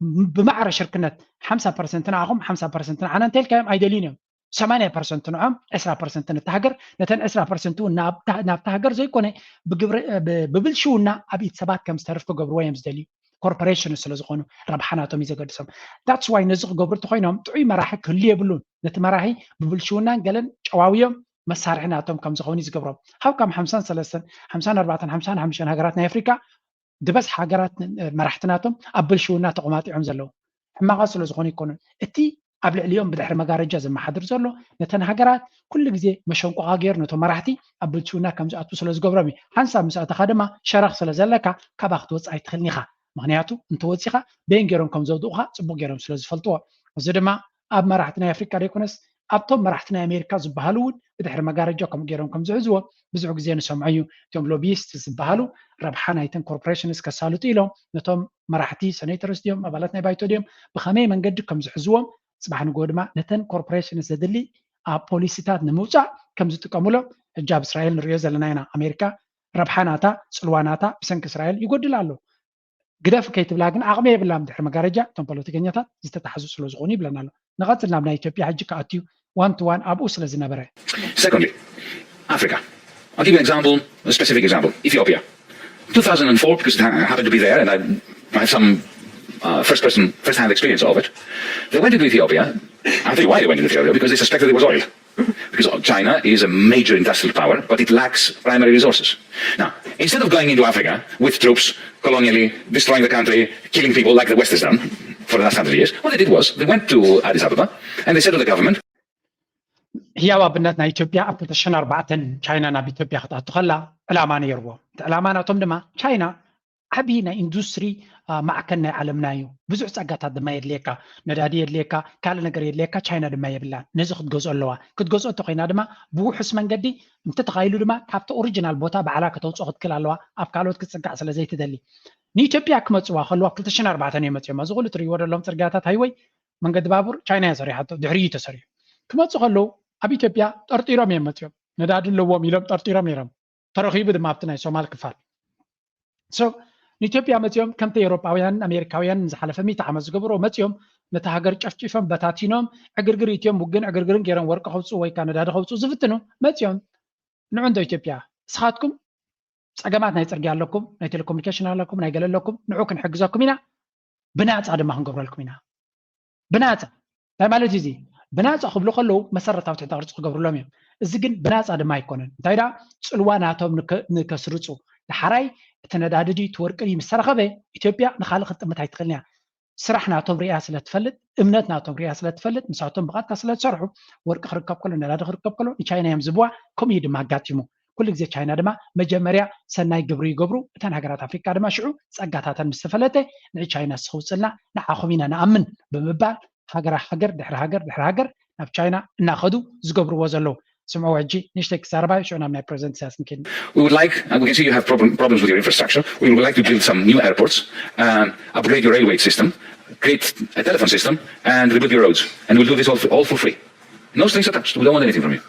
بمعرة شركنات 5% نعهم 5% عنا تلك أيدلينيوم 8% نعم 10% نتهجر نتن 10% ناب تهجر زي كونه ببلشونا أبي ثبات كم استعرف كجبر ويمز دليل corporation سلزقونه ربحاناتهم يزقدسهم that's why نزق جبر تخينهم تعي مراحل كلية بلون نتمراحي ببلشونا قالن شواويهم مسارحناتهم كم زخوني يزقبرهم هاو كم 53 54 55 هجراتنا أفريقيا دبس حاجرات مرحتناتهم قبل شونا تقومات يعم زلوا ما غسلوا زخوني يكونون اتي قبل اليوم بدحر مجارجة زي ما حضر زلوا نتن حاجرات كل جزء مشونكو عاجر نتو مرحتي قبل شونا كم زات وصل زقبرمي حنسا مسألة خدمة شرخ سلزلك كباخت وص أي تخلنيها مغنياتو انتو وصيخة بين جيرهم كم زودوها صبوا جيرهم سلز فلتوا وزدما أب مرحتنا أفريقيا ريكونس أبطم مرحتنا أمريكا زبهالود بدحر مجارجة كم جيرهم كم زعزوا بزعق زين سمعيو توم لوبيست زبهالو ربحنا يتم كوربوريشنز كسالوت إلهم نتوم مرحتي سنيترس ديوم أبلاتنا بايتو ديوم بخمي من قد كم زحزوهم صباح نقول ما نتن كوربوريشنز دلي بوليسيتات نموزع كم زتكملوا الجاب إسرائيل نريز لنا أمريكا ربحاناتا سلواناتا بسنك إسرائيل يقول له قداف كيتب لكن أغمي بالله مدحر مقارجة توم بوليتيكينياتا زتتحزو سلوزغوني بلنا له نغات لنا بنا إثيوبيا حجي كأتيو 1 to 1 أبو سلزنا بري. Secondly, Africa. I'll give you an example, a specific example. Ethiopia. 2004, because it happened to be there, and I have some first-hand experience of it. They went into Ethiopia. I'll tell you why they went into Ethiopia, because they suspected there was oil. Because China is a major industrial power, but it lacks primary resources. Now, instead of going into Africa with troops, colonially, destroying the country, killing people like the West has done for the last 100 years, what they did was, they went to Addis Ababa, and they said to the government, هي وابنتنا إثيوبيا أبتدأ شن 4 China نبي إثيوبيا خطأت خلا الأمانة يروى الأمانة تمدما China عبينا إندستري معكنا علمنايو بزوج ساقات هذا ما يدليكا ندادي يدليكا كال نجار يدليكا China دم يبلا نزخد جزء اللوا كد جزء تقينا دم بوحس من جدي أنت تخيلوا دم كابت أوريجينال بوتا بعلاقة توصل كل اللوا أفكارات كتسقع على زي تدلي إثيوبيا كمت سوا خلوا وقت شن 4 يوم ما زغلوا تريور لهم ترجعات هايوي من قد بابور China يسري حتى دحرية تسري كمت سخلوا أبي إثيوبيا ترتيرام يمتيوم نداد اللوا ميلم ترتيرام يرام ترخيب دم أبتناي سومال كفار so إثيوبيا متيوم كم أوروباويان أمريكاويان زحلف ميت عمز جبرو متيوم نتهاجر شفشفهم بتاتينهم أجرجر إثيوم بوجن أجرجرن جيران ورك خبصو ويكان نداد خبصو زفتنو متيوم نعند إثيوبيا سخاتكم سجمات نايت رجع لكم نايت الكوميونيكيشن لكم نايجل لكم نعوكن حجزكم هنا بنات عاد ما هنجبر لكم هنا بنات لا مالو جزي بنات أخذ لقلو مسرة أو تعتبر تقبر لهم الزجن بنات عاد ما يكونن تايدا سلواناتهم نكسرتو الحراي تندادجي توركني مسرخبه إثيوبيا نخالق خطمت هيتخلنيها سرحنا توم رئاسة لتفلت امنتنا توم رئاسة لتفلت مساعتهم بغات تسلت شرحوا ورق خرقب كله نلاد خرقب كله تشاينا يمزبوا كم يدما قاتيمو كل جزء تشاينا دما مجمريا سناي جبرو تن هجرات أفريقيا دما شعو سقطاتها مستفلته نعي تشاينا سخوصلنا نعاخمينا نأمن بمبال حجر دحر ناب تشاينا ناخدو زجبرو وزلو سمعوا عجي نشتك ساربا شو نعمل present ساس ممكن. We would like, and we can see you have problems with your infrastructure. We would like to build some new airports, upgrade your railway system, create a telephone system, and rebuild your roads. And we'll do this all for free. No strings attached. We don't want anything from you.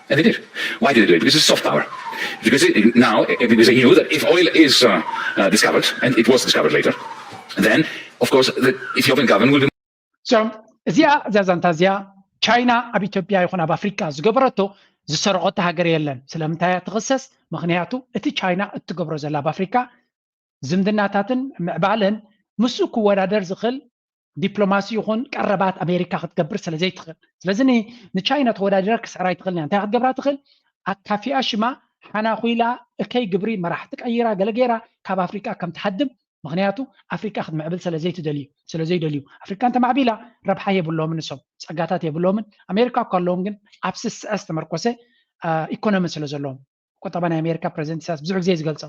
And they did. Why did they do it? Because it's soft power. Because they knew that if oil is discovered, and it was discovered later, then, of course, the Ethiopian government will be... So, زازانتازيا China أبي إثيوبيا يكون أب أفريقيا زجبرته زسرقتها هجريلن سلامتها تغسس مغنياتو أتي China أتجبر زلا بأفريقيا زمدناتاتن معبالن مسوق ورادر زخل ዲፕሎማሲ ይኹን ቀረባት ኣሜሪካ ክትገብር ስለ ዘይትኽእል ስለዚ ንቻይና ተወዳዲራ ክስዕራ ይትኽእልኒ እንታይ ክትገብራ ትኽእል ኣካፊኣ ሽማ ሓና ኩኢላ እከይ ግብሪ መራሕቲ ቀይራ ገለ ገይራ ካብ ኣፍሪካ ከም ትሓድም ምክንያቱ ኣፍሪካ ክትምዕብል ስለዘይደልዩ ኣፍሪካ እንተማዕቢላ ረብሓ የብሎምን ንሶም ፀጋታት የብሎምን ኣሜሪካ እኳ ኣለዎም ግን ኣብ ስስዐ ዝተመርኮሰ ኢኮኖሚ ስለ ዘለዎም ቁጠባ ናይ ኣሜሪካ ፕሬዚደንት ኢሳያስ ብዙሕ ግዜ ዝገልፆ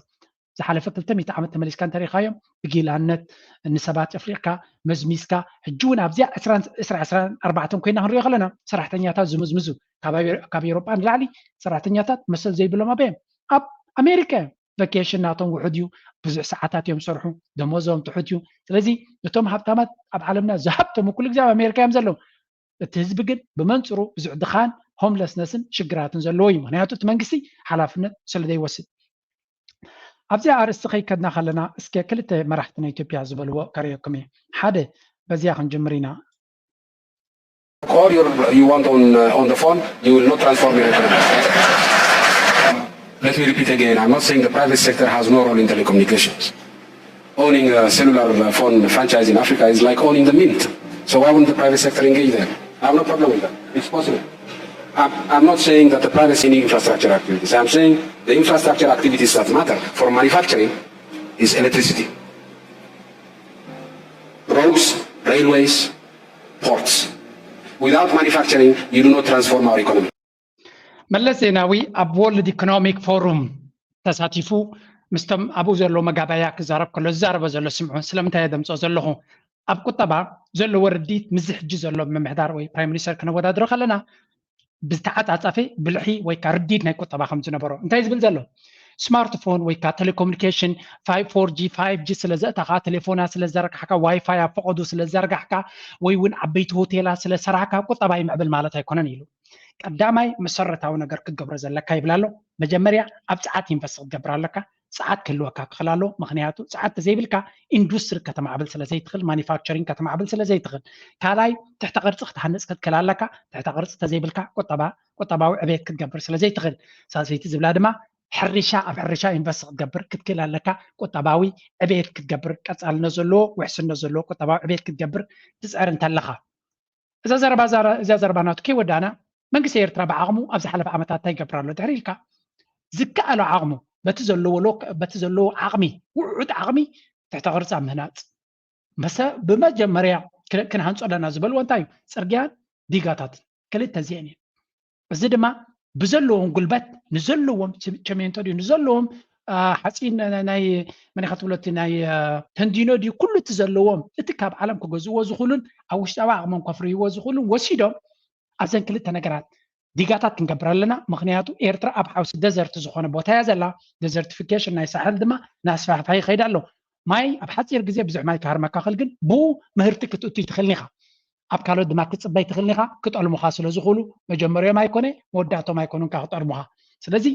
ዝሓለፈ 200 ዓመት ተመሊስካ እንተሪኻዮም ብጊላነት ንሰባት ጨፍሪቕካ መዝሚስካ ሕጂ እውን ኣብዚያ 2024 ኮይና ክንሪኦ ከለና ሰራሕተኛታት ዝምዝምዙ ካብ ኤሮጳ ንላዕሊ ሰራሕተኛታት መሰል ዘይብሎም ኣበዮም ኣብ ኣሜሪካ ቫኬሽን ናቶም ውሑድ እዩ ብዙሕ ሰዓታት እዮም ዝሰርሑ ደሞዞም ትሑት እዩ ስለዚ እቶም ሃብታማት ኣብ ዓለምና ዝሃብቶም ኩሉ ግዜ ኣብ ኣሜሪካ እዮም ዘለዉ እቲ ህዝቢ ግን ብመንፅሩ ብዙሕ ድኻን ሆምለስነስን ሽግራትን ዘለዎ እዩ ምክንያቱ እቲ መንግስቲ ሓላፍነት ስለዘይወስድ ኣብዚ ኣርእስቲ ከይከድና ከለና እስከ ክልተ መራሕቲ ናይ ኢትዮጵያ ዝበልዎ ከሪአኩም እየ ሓደ በዚያ ክንጅምር ኢና All you want on the phone, you will not transform your economy. Let me repeat again, I'm not saying the private sector has no role in telecommunications. Owning a cellular phone franchise in Africa is like owning the mint. So why wouldn't the private sector engage there? I have no problem with that. It's possible. I'm not saying that the private sector infrastructure activities. I'm saying the infrastructure activities that matter for manufacturing is electricity. Roads, railways, ports. Without manufacturing, you do not transform our economy. መለስ ዜናዊ ኣብ ወርልድ ኢኮኖሚክ ፎሩም ተሳቲፉ ምስቶም ኣብኡ ዘሎ መጋባያ ክዛረብ ከሎ ዝዛረበ ዘሎ ስምዑ ስለምንታይ ደምፆ ዘለኹ ኣብ ቁጠባ ዘሎ ወርዲት ምዝ ሕጂ ዘሎ ምምሕዳር ወይ ፕራይም ሚኒስተር ክነወዳድሮ ከለና ብዝተዓፃፀፈ ብልሒ ወይ ከዓ ርዲድ ናይ ቁጠባ ከም ዝነበሮ እንታይ ዝብል ዘሎ ስማርትፎን ወይ ከዓ ቴሌኮሙኒኬሽን 4G 5G ስለ ዘእተኻ ቴሌፎና ስለ ዘርጋሕካ ዋይፋይ ኣብ ፈቐዱ ስለ ዘርጋሕካ ወይ እውን ዓበይቲ ሆቴላት ስለ ሰራሕካ ቁጠባ ይምዕብል ማለት ኣይኮነን ኢሉ ቀዳማይ መሰረታዊ ነገር ክትገብሮ ዘለካ ይብላ ኣሎ መጀመርያ ኣብ ፀዓት ኢንቨስት ክትገብር ኣለካ ፀዓት ክህልወካ ክኽእል ኣሎ ምክንያቱ ፀዓት ተዘይብልካ ኢንዱስትሪ ከተማዕብል ስለዘይትኽእል ማኒፋክቸሪንግ ከተማዕብል ስለዘይትኽእል ካልኣይ ትሕተ ቅርፂ ክትሃንፅ ክትክእል ኣለካ ትሕተ ቅርፂ ተዘይብልካ ቁጠባዊ ዕቤት ክትገብር ስለዘይትኽእል ሳልሰይቲ ዝብላ ድማ ሕርሻ ኣብ ሕርሻ ኢንቨስት ክትገብር ክትክእል ኣለካ ቁጠባዊ ዕቤት ክትገብር ቀፃልነት ዘለዎ ውሕስነት ዘለዎ ቁጠባዊ ዕቤት ክትገብር ትፅዕር እንተለኻ እዛ ዘረባናቱ ከይወዳእና መንግስቲ ኤርትራ ብዓቕሙ ኣብ ዝሓለፈ ዓመታት እንታይ ይገብር ኣሎ ድሕሪ ኢልካ ዝከኣሎ ዓቕሙ በቲ ዘለዎ ዓቕሚ ውዑድ ዓቕሚ ትሕተ ቅርፂ ኣብ ምህናፅ ብመጀመርያ ክንሃንፆ ኣለና ዝበልዎ እንታይ እዩ ፅርግያን ዲጋታት ክልተ እዚአን እየን እዚ ድማ ብዘለዎም ጉልበት ንዘለዎም ቸሜንቶ ድዩ ንዘለዎም ሓፂን ናይ መኒኻ ትብለቲ ናይ ተንዲኖ ድዩ ኩሉ እቲ ዘለዎም እቲ ካብ ዓለም ክገዝእዎ ዝኽእሉን ኣብ ውሽጣዊ ዓቕሞም ከፍርይዎ ዝኽእሉን ወሲዶም ኣብዘን ክልተ ነገራት ዲጋታት ክንገብር ኣለና ምክንያቱ ኤርትራ ኣብ ሓውሲ ደዘርቲ ዝኾነ ቦታ እያ ዘላ ደዘርቲፊኬሽን ናይ ሳሕል ድማ ናስፋሕፋይ ይኸይድ ኣሎ ማይ ኣብ ሓፂር ግዜ ብዙሕ ማይ ክሃርመካ ክእል ግን ብኡ ምህርቲ ክትእቱይ ትኽእልኒ ኢኻ ኣብ ካልኦት ድማ ክትፅበይ ትኽእልኒ ኢኻ ክጠልሙኻ ስለ ዝኽእሉ መጀመርዮም ኣይኮነ መወዳእቶም ኣይኮኑን ካ ክጠልሙኻ ስለዚ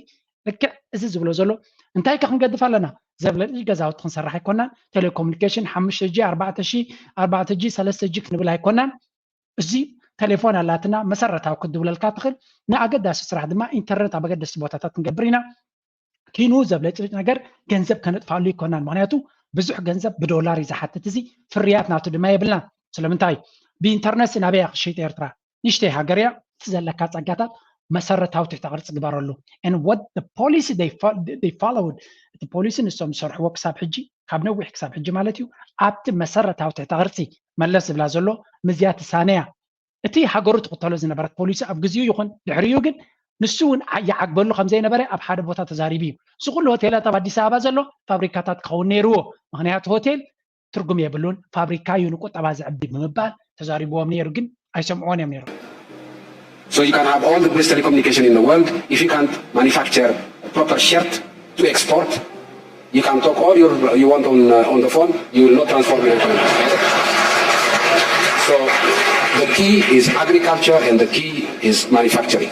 ልክዕ እዚ ዝብሎ ዘሎ እንታይ ከ ክንገድፍ ኣለና ዘብለጥ ገዛውቲ ክንሰርሕ ኣይኮናን ቴሌኮሙኒኬሽን 5G 4G 3G ክንብል ኣይኮናን እዚ ቴሌፎን ኣላትና መሰረታዊ ክድብለልካ ትኽእል ንኣገዳሲ ስራሕ ድማ ኢንተርኔት ኣብ ኣገደስቲ ቦታታት ክንገብር ኢና ኪኑ ዘብለጭልጭ ነገር ገንዘብ ከነጥፋሉ ይኮናን ምክንያቱ ብዙሕ ገንዘብ ብዶላር እዩ ዝሓትት እዚ ፍርያት ናቱ ድማ የብልና ስለምንታይ ብኢንተርኔት ናበያ ክሸይጥ ኤርትራ ንሽተይ ሃገር እያ እቲ ዘለካ ፀጋታት መሰረታዊ ትሕተ ቅርፂ ግበረሉ and what the policy they followed እቲ ፖሊሲ ንሶም ዝሰርሕዎ ክሳብ ሕጂ ካብ ነዊሕ ክሳብ ሕጂ ማለት እዩ ኣብቲ መሰረታዊ ትሕተ ቅርፂ መለስ ዝብላ ዘሎ ምዝያ ትሳነያ እቲ ሃገሩ ትኽተሎ ዝነበረት ፖሊሲ ኣብ ግዜኡ ይኹን ድሕሪኡ ግን ንሱ እውን ይዓግበሉ ከምዘይነበረ ኣብ ሓደ ቦታ ተዛሪቡ እዩ ዝኩሉ ሆቴላት ኣብ ኣዲስ ኣበባ ዘሎ ፋብሪካታት ክኸውን ነይርዎ ምክንያቱ ሆቴል ትርጉም የብሉን ፋብሪካ እዩ ንቁጠባ ዝዕቢ ብምባል ተዛሪብዎም ነይሩ ግን ኣይሰምዕዎን እዮም ነይሮም So you can have all the best telecommunication in the world. If you can't manufacture a proper shirt to export, you can talk all you want on the phone, you will not transform your economy. So the key is agriculture and the key is manufacturing.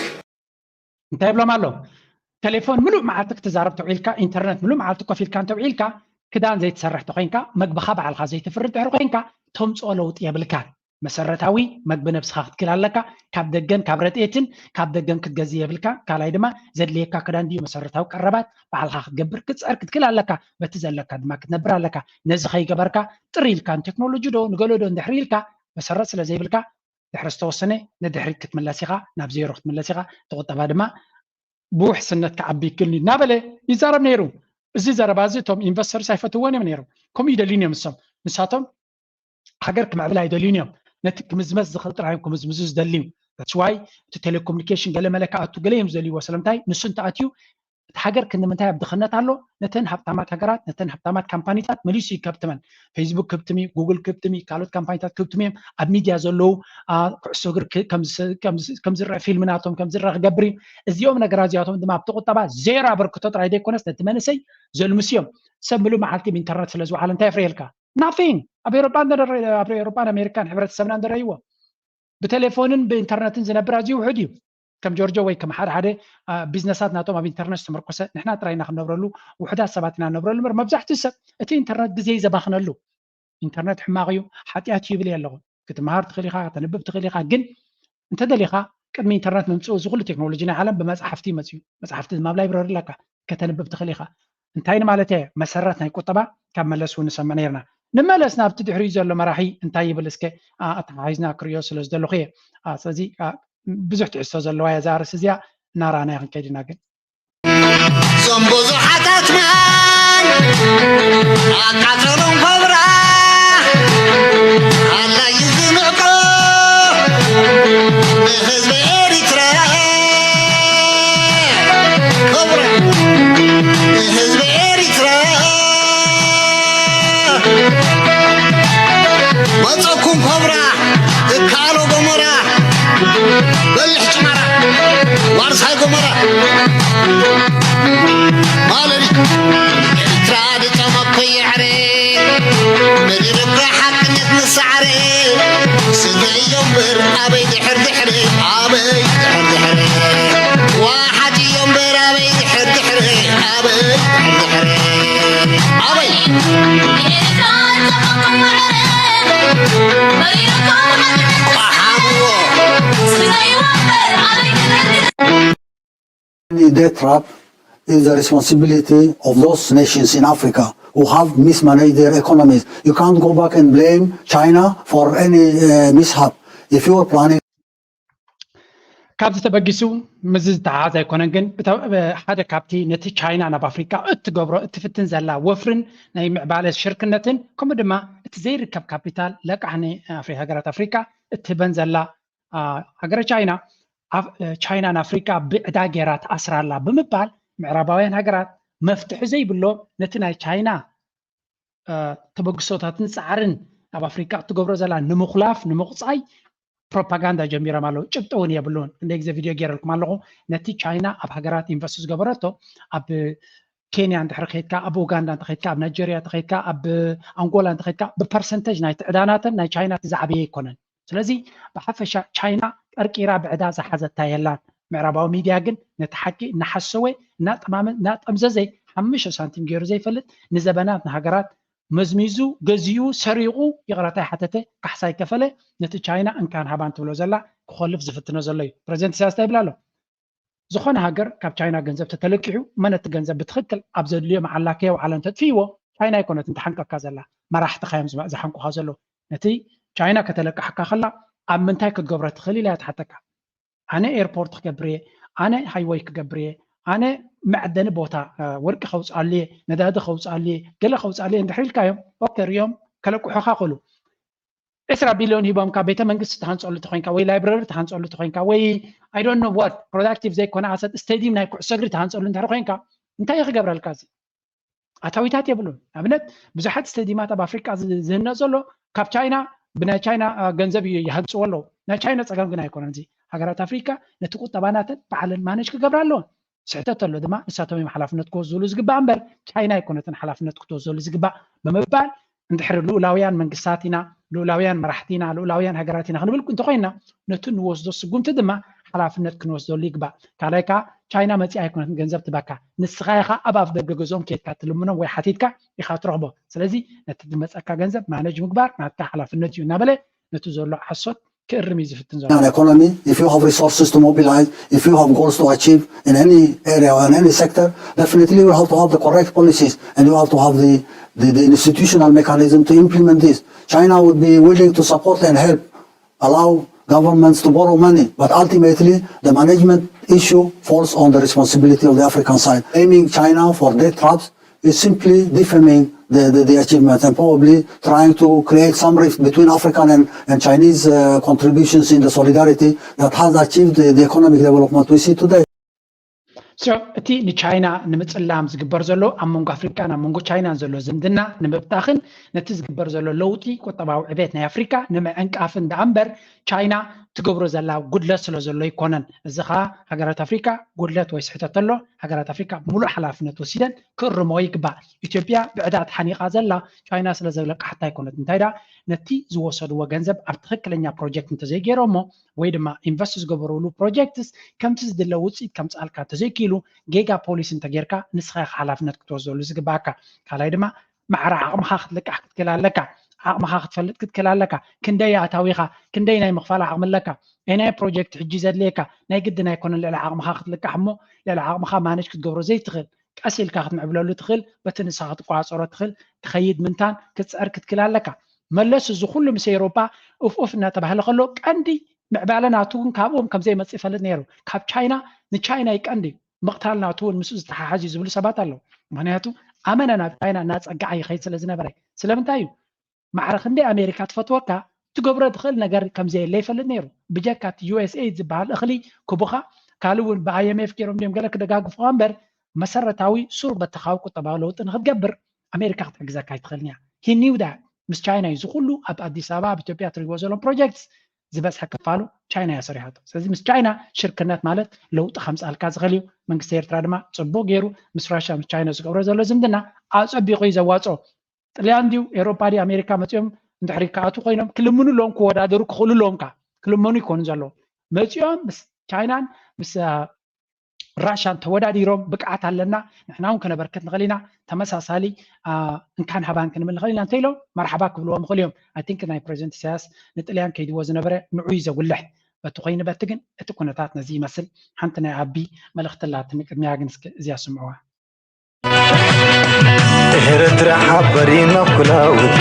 እንታይ ብሎም ኣሎ ቴሌፎን ምሉእ መዓልቲ ክትዛረብ ተውዒልካ ኢንተርኔት ምሉእ መዓልቲ ኮፍ ኢልካ እንተውዒልካ ክዳን ዘይትሰርሕ ተኮይንካ መግብኻ ባዕልካ ዘይትፍርድ ድሕሪ ኮይንካ ተምፅኦ ለውጢ የብልካን መሰረታዊ መግቢ ነብስኻ ክትክል ኣለካ ካብ ደገን ካብ ረጤትን ካብ ደገን ክትገዝእ የብልካ ካልኣይ ድማ ዘድልየካ ክዳን ድዩ መሰረታዊ ቀረባት ባዕልኻ ክትገብር ክትፅዕር ክትክል ኣለካ በቲ ዘለካ ድማ ክትነብር ኣለካ ነዚ ከይገበርካ ጥሪ ኢልካ ቴክኖሎጂ ዶ ንገሎ ዶ እንድሕሪ ኢልካ መሰረት ስለ ዘይብልካ ድሕሪ ዝተወሰነ ንድሕሪት ክትመለስ ኢኻ ናብ ዜሮ ክትመለስ ኢኻ ተቆጠባ ድማ ብውሕስነት ክዓቢ ይክእልኒ እናበለ ይዛረብ ነይሩ እዚ ዘረባ እዚ እቶም ኢንቨስተርስ ኣይፈትዎን እዮም ነይሮም ከምኡ ይደልዩን እዮም ንሶም ንሳቶም ሃገር ክምዕብል ኣይደልዩን እዮም ነቲ ክምዝመዝ ዝኽእል ጥራይ ክምዝምዙ ዝደልዩ that's why እቲ ቴሌኮሙኒኬሽን ገለ መለክኣቱ ገለ እዮም ዝደልይዎ ስለምንታይ ንሱ እንተኣትዩ እቲ ሃገር ክንምንታይ ኣብ ድኽነት ኣሎ ነተን ሃብታማት ሃገራት ነተን ሃብታማት ካምፓኒታት መሊሱ ይከብትመን ፌስቡክ ክብትሚ ጉግል ክብትሚ ካልኦት ካምፓኒታት ክብትሚ እዮም ኣብ ሚድያ ዘለዉ ኩዕሶ እግሪ ከም ዝረአ ፊልምናቶም ከም ዝረአ ክገብር እዩ እዚኦም ነገራት እዚኣቶም ድማ ኣብቲ ቁጠባ ዜሮ ኣበርክቶ ጥራይ ዘይኮነስ ነቲ መንእሰይ ዘልምስ እዮም ሰብ ምሉእ መዓልቲ ብኢንተርነት ስለ ዝወሓለ እንታይ የፍርየልካ ናፊንግ ኣብ ኤውሮፓን ኣሜሪካን ሕብረተሰብና ንረእይዎ ብቴሌፎንን ብኢንተርነትን ዝነብር ኣዝዩ ውሑድ እዩ ከም ጆርጆ ወይ ከም ሓደ ቢዝነሳት ናቶም ኣብ ኢንተርነት ዝተመርኮሰ ንሕና ጥራይና ክንነብረሉ ውሑዳት ሰባት ኢና ንነብረሉ እምበር መብዛሕትኡ ሰብ እቲ ኢንተርነት ግዜ ዘባኽነሉ ኢንተርነት ሕማቕ እዩ ሓጢኣት ይብል ኣለኹ ክትመሃር ትኽእል ኢኻ ከተንብብ ትኽእል ኢኻ ግን እንተደሊኻ ቅድሚ ኢንተርነት ምምፅኡ ዝኩሉ ቴክኖሎጂ ናይ ዓለም ብመፅሓፍቲ ይመፅዩ መፅሓፍቲ ድማ ኣብ ላይብረሪ ኣለካ ከተንብብ ትኽእል ኢኻ እንታይ ማለት እየ መሰረት ናይ ቁጠባ ካብ መለስ እውን ንሰምዕ ነርና ንመለስ ናብቲ ድሕሪኡ ዘሎ መራሒ እንታይ ይብል እስከ ኣተሓሒዝና ክሪኦ ስለ ዝደለኹ እየ ስለዚ ብዙሕ ትዕዝቶ ዘለዋ እያ እዛ ርእሲ እዚኣ እናረኣናዮ ክንከይድ ኢና ግን እዞም ብዙሓታት ማን ኣቃተሎም ኮብራ ኣላይ ዝምዕቆ ንህዝቢ ኤሪትራ ኮብራ ንህዝቢ ኤሪትራ መፀኩም ኮብራ እካሎ ጎሞራ በልሕ ጭመራ ዋርሳይ ጎሞራ ማለሪ ኤርትራ ድጠመኮ ይዕሬ መዲርካ ሓቅነት ንሳዕሬ ስገዮም በር ኣበይ ድሕር ድሕሪ ኣበይ ድሕር ድሕሪ ዋሓት እዮም በር ኣበይ ድሕር ድሕሪ ኣበይ ድሕር ድሕሪ ኣበይ Debt trap is the responsibility of those nations in Africa who have mismanaged their economies. You can't go back and blame China for any mishap. If you are planning ካብዚ ተበጊሱ ምዝ ዝተሓዘ ኣይኮነን ግን ሓደ ካብቲ ነቲ ቻይና ናብ ኣፍሪካ እትገብሮ እትፍትን ዘላ ወፍርን ናይ ምዕባለ ሽርክነትን ከምኡ ድማ እቲ ዘይርከብ ካፒታል ለቃሕኒ ሃገራት ኣፍሪካ እትህበን ዘላ ሃገረ ቻይና ንኣፍሪካ ብዕዳ ጌራ ተኣስራላ ብምባል ምዕራባውያን ሃገራት መፍትሒ ዘይብሎ ነቲ ናይ ቻይና ተበግሶታትን ፃዕርን ኣብ ኣፍሪካ እትገብሮ ዘላ ንምኹላፍ ንምቁፃይ ፕሮፓጋንዳ ጀሚሮም ኣለዉ ጭብጦ እውን የብሉን ክንደይ ግዜ ቪድዮ ገይረልኩም ኣለኹ ነቲ ቻይና ኣብ ሃገራት ኢንቨስት ዝገበረቶ ኣብ ኬንያ እንድሕሪ ከይድካ ኣብ ኡጋንዳ እንተኸይድካ ኣብ ናይጀርያ እንተኸይድካ ኣብ ኣንጎላ እንተኸይድካ ብፐርሰንተጅ ናይ ዕዳናተን ናይ ቻይና ዝዓበየ ኣይኮነን ስለዚ ብሓፈሻ ቻይና ቀርቂራ ብዕዳ ዝሓዘታ የላን ምዕራባዊ ሚድያ ግን ነቲ ሓቂ እናሓሰወ እናጠምዘዘ 5 ሳንቲም ገይሩ ዘይፈልጥ ንዘበናት ንሃገራት መዝሚዙ ገዚኡ ሰሪቑ ይቕረታይ ሓተተ ካሕሳይ ከፈለ ነቲ ቻይና እንካን ሃባን ትብሎ ዘላ ክኸልፍ ዝፍትኖ ዘሎ እዩ ፕሬዚደንት ኢሳያስ ይብል ኣሎ ዝኾነ ሃገር ካብ ቻይና ገንዘብ ተተለቂሑ መነቲ ገንዘብ ብትኽክል ኣብ ዘድልዮ መዓላከዮ ዓለም ተጥፊዎ ቻይና ኣይኮነትን ተሓንቀካ ዘላ መራሕቲ ኸዮም ዝሓንቁኻ ዘሎ ነቲ ቻይና ከተለቅሐካ ከላ ኣብ ምንታይ ክትገብሮ ትኽእል ኢላ ትሓተካ ኣነ ኤርፖርት ክገብር እየ ኣነ ሃይወይ ክገብር እየ ኣነ መዕደኒ ቦታ ወርቂ ከውፃሉ እየ ነዳዲ ከውፃሉ እየ ገለ ከውፃሉ እየ እንድሕር ኢልካዮም ኦኬ ርዮም ከለቁሑካ ክእሉ 10 ቢልዮን ሂቦምካ ቤተ መንግስቲ ተሃንፀሉ ትኮይንካ ወይ ላይብረሪ ተሃንፀሉ ትኮይንካ ወይ ኣይ ዶንት ኖ ዋት ፕሮዳክቲቭ ዘይኮነ ኣሰት ስቴዲየም ናይ ኩዕሶ እግሪ ተሃንፀሉ እንድሕር ኮይንካ እንታይ ክገብረልካ እዚ ኣታዊታት የብሉን ኣብነት ብዙሓት ስቴዲየማት ኣብ ኣፍሪካ ዝህነፅ ዘሎ ካብ ቻይና ብናይ ቻይና ገንዘብ ይሃንፅዎ ኣለዉ ናይ ቻይና ፀገም ግን ኣይኮነን እዚ ሃገራት ኣፍሪካ ነቲ ቁጠባናተን ባዕለን ማነጅ ክገብራ ኣለዎን ስሕተት ኣሎ ድማ ንሳቶም እዮም ሓላፍነት ክወስድሉ ዝግባእ እምበር ቻይና ኣይኮነትን ሓላፍነት ክትወስደሉ ዝግባእ ብምባል እንድሕሪ ልኡላውያን መንግስታት ኢና ልኡላውያን መራሕቲ ኢና ልኡላውያን ሃገራት ኢና ክንብል እንተኮይንና ነቲ ንወስዶ ስጉምቲ ድማ ሓላፍነት ክንወስደሉ ይግባእ ካልኣይ ከዓ ቻይና መፂኣ ኣይኮነትን ገንዘብ ትባካ ንስኻ ኢኻ ኣብ ኣፍ ደገ ገዝኦም ከይድካ ትልምኖም ወይ ሓቲትካ ኢኻ ትረኽቦ ስለዚ ነቲ ዝመፀካ ገንዘብ ማነጅ ምግባር ናትካ ሓላፍነት እዩ እናበለ ነቲ ዘሎ ሓሶት ክእርም እዩ ዝፍትን ዘሎ An economy, if you have resources to mobilize, if you have goals to achieve in any area or in any sector, definitely you have to have the correct policies and you have to have the institutional mechanism to implement this. China would be willing to support and help, allow governments to borrow money, but ultimately the management issue falls on the responsibility of the African side. Aiming China for debt traps is simply defaming the achievements and probably trying to create some rift between African and Chinese contributions in the solidarity that has achieved the economic development we see today. So እቲ ንቻይና ንምፅላም ዝግበር ዘሎ ኣብ መንጎ ኣፍሪካን ኣብ መንጎ ቻይናን ዘሎ ዝምድና ንምብታኽን ነቲ ዝግበር ዘሎ ለውጢ ቁጠባዊ ዕቤት ናይ ኣፍሪካ ንምዕንቃፍን ዳ እምበር ቻይና ትገብሮ ዘላ ጉድለት ስለ ዘሎ ይኮነን እዚ ኸ ሃገራት ኣፍሪካ ጉድለት ወይ ስሕተት ኣሎ ሃገራት ኣፍሪካ ሙሉእ ሓላፍነት ወሲደን ክእርሞ ይግባእ ኢትዮጵያ ብዕዳት ሓኒቓ ዘላ ቻይና ስለ ዘብለቃሕታ ይኮነት እንታይ ዳ ነቲ ዝወሰድዎ ገንዘብ ኣብ ትክክለኛ ፕሮጀክት እንተዘይገይሮሞ ወይ ድማ ኢንቨስት ዝገበሩሉ ፕሮጀክትስ ከምቲ ዝድለ ውፅኢት ከምፃልካ ተዘይኪሉ ጌጋ ፖሊስ እንተጌርካ ንስኻ ሓላፍነት ክትወስደሉ ዝግባእካ ካልኣይ ድማ ማዕረ ዓቕምኻ ክትልቃሕ ክትክእል ኣለካ ዓቕምኻ ክትፈልጥ ክትክእል ኣለካ ክንደይ ኣታዊኻ ክንደይ ናይ ምኽፋል ዓቕሚ ኣለካ ናይ ፕሮጀክት ሕጂ ዘድልየካ ናይ ግድን ኣይኮነን ልዕሊ ዓቕምኻ ክትልቃሕ እሞ ልዕሊ ዓቕምኻ ማነጅ ክትገብሮ ዘይትኽእል ቀስ ኢልካ ክትምዕብለሉ ትኽእል በቲ ንስኻ ክትቋፀሮ ትኽእል ክኸይድ ምንታን ክትፅዕር ክትክእል ኣለካ መለስ እዚ ኩሉ ምስ ኤውሮፓ ኡፍ እናተባህለ ከሎ ቀንዲ ምዕባለ ናቱ እውን ካብኦም ከምዘይመፅእ ይፈልጥ ነይሩ ካብ ቻይና ንቻይና ይቀንዲ ምቕታል ናቱ እውን ምስኡ ዝተሓሓዝ እዩ ዝብሉ ሰባት ኣለዉ ምክንያቱ ኣመነ ናብ ቻይና እናፀጋዓ ይኸይድ ስለ ዝነበረ ስለምንታይ እዩ ማዕረ ክንደይ ኣሜሪካ ትፈትወካ ትገብሮ ትኽእል ነገር ከምዘየለ ይፈልጥ ነይሩ ብጀካ እቲ USA ዝበሃል እኽሊ ክቡኻ ካልእ እውን ብIMF ገይሮም ድዮም ገለ ክደጋግፉኻ እምበር መሰረታዊ ሱር በተኻዊ ቁጠባዊ ለውጢ ንክትገብር ኣሜሪካ ክትሕግዘካ ይትኽእልኒ እያ he knew that ምስ ቻይና እዩ ዝኩሉ ኣብ ኣዲስ ኣበባ ኣብ ኢትዮጵያ ትሪእዎ ዘሎም ፕሮጀክትስ ዝበዝሐ ክፋሉ ቻይና እያ ሰሪሓቶ ስለዚ ምስ ቻይና ሽርክነት ማለት ለውጢ ከምፃልካ ዝኽእል እዩ መንግስቲ ኤርትራ ድማ ፅቡቅ ገይሩ ምስ ራሽያ ምስ ቻይና ዝገብሮ ዘሎ ዝምድና ኣፀቢቑ እዩ ዘዋፅኦ ጥልያን ድዩ ኤውሮፓ ዲ ኣሜሪካ መፅኦም እንድሕሪ ከኣቱ ኮይኖም ክልምኑሎም ክወዳደሩ ክኽእሉሎም ካ ክልመኑ ይኮኑ ዘለዎ መፅኦም ምስ ቻይናን ምስ ራሽያን ተወዳዲሮም ብቅዓት ኣለና ንሕና እውን ከነበርክት ንኽእል ኢና ተመሳሳሊ እንካን ሃባን ክንብል ንኽእል ኢና እንተኢሎም መርሓባ ክብልዎም ይኽእል እዮም ኣይ ቲንክ ናይ ፕሬዚደንት ኢሳያስ ንጥልያን ከይድዎ ዝነበረ ንዑ እዩ ዘጉልሕ በቲ ኮይኑ በቲ ግን እቲ ኩነታት ነዚ ይመስል ሓንቲ ናይ ዓቢ መልእኽቲ ኣላትኒ ቅድሚያ ግን እዚኣ ስምዕዋ ኤርትራ ሓበሪና ኩላውት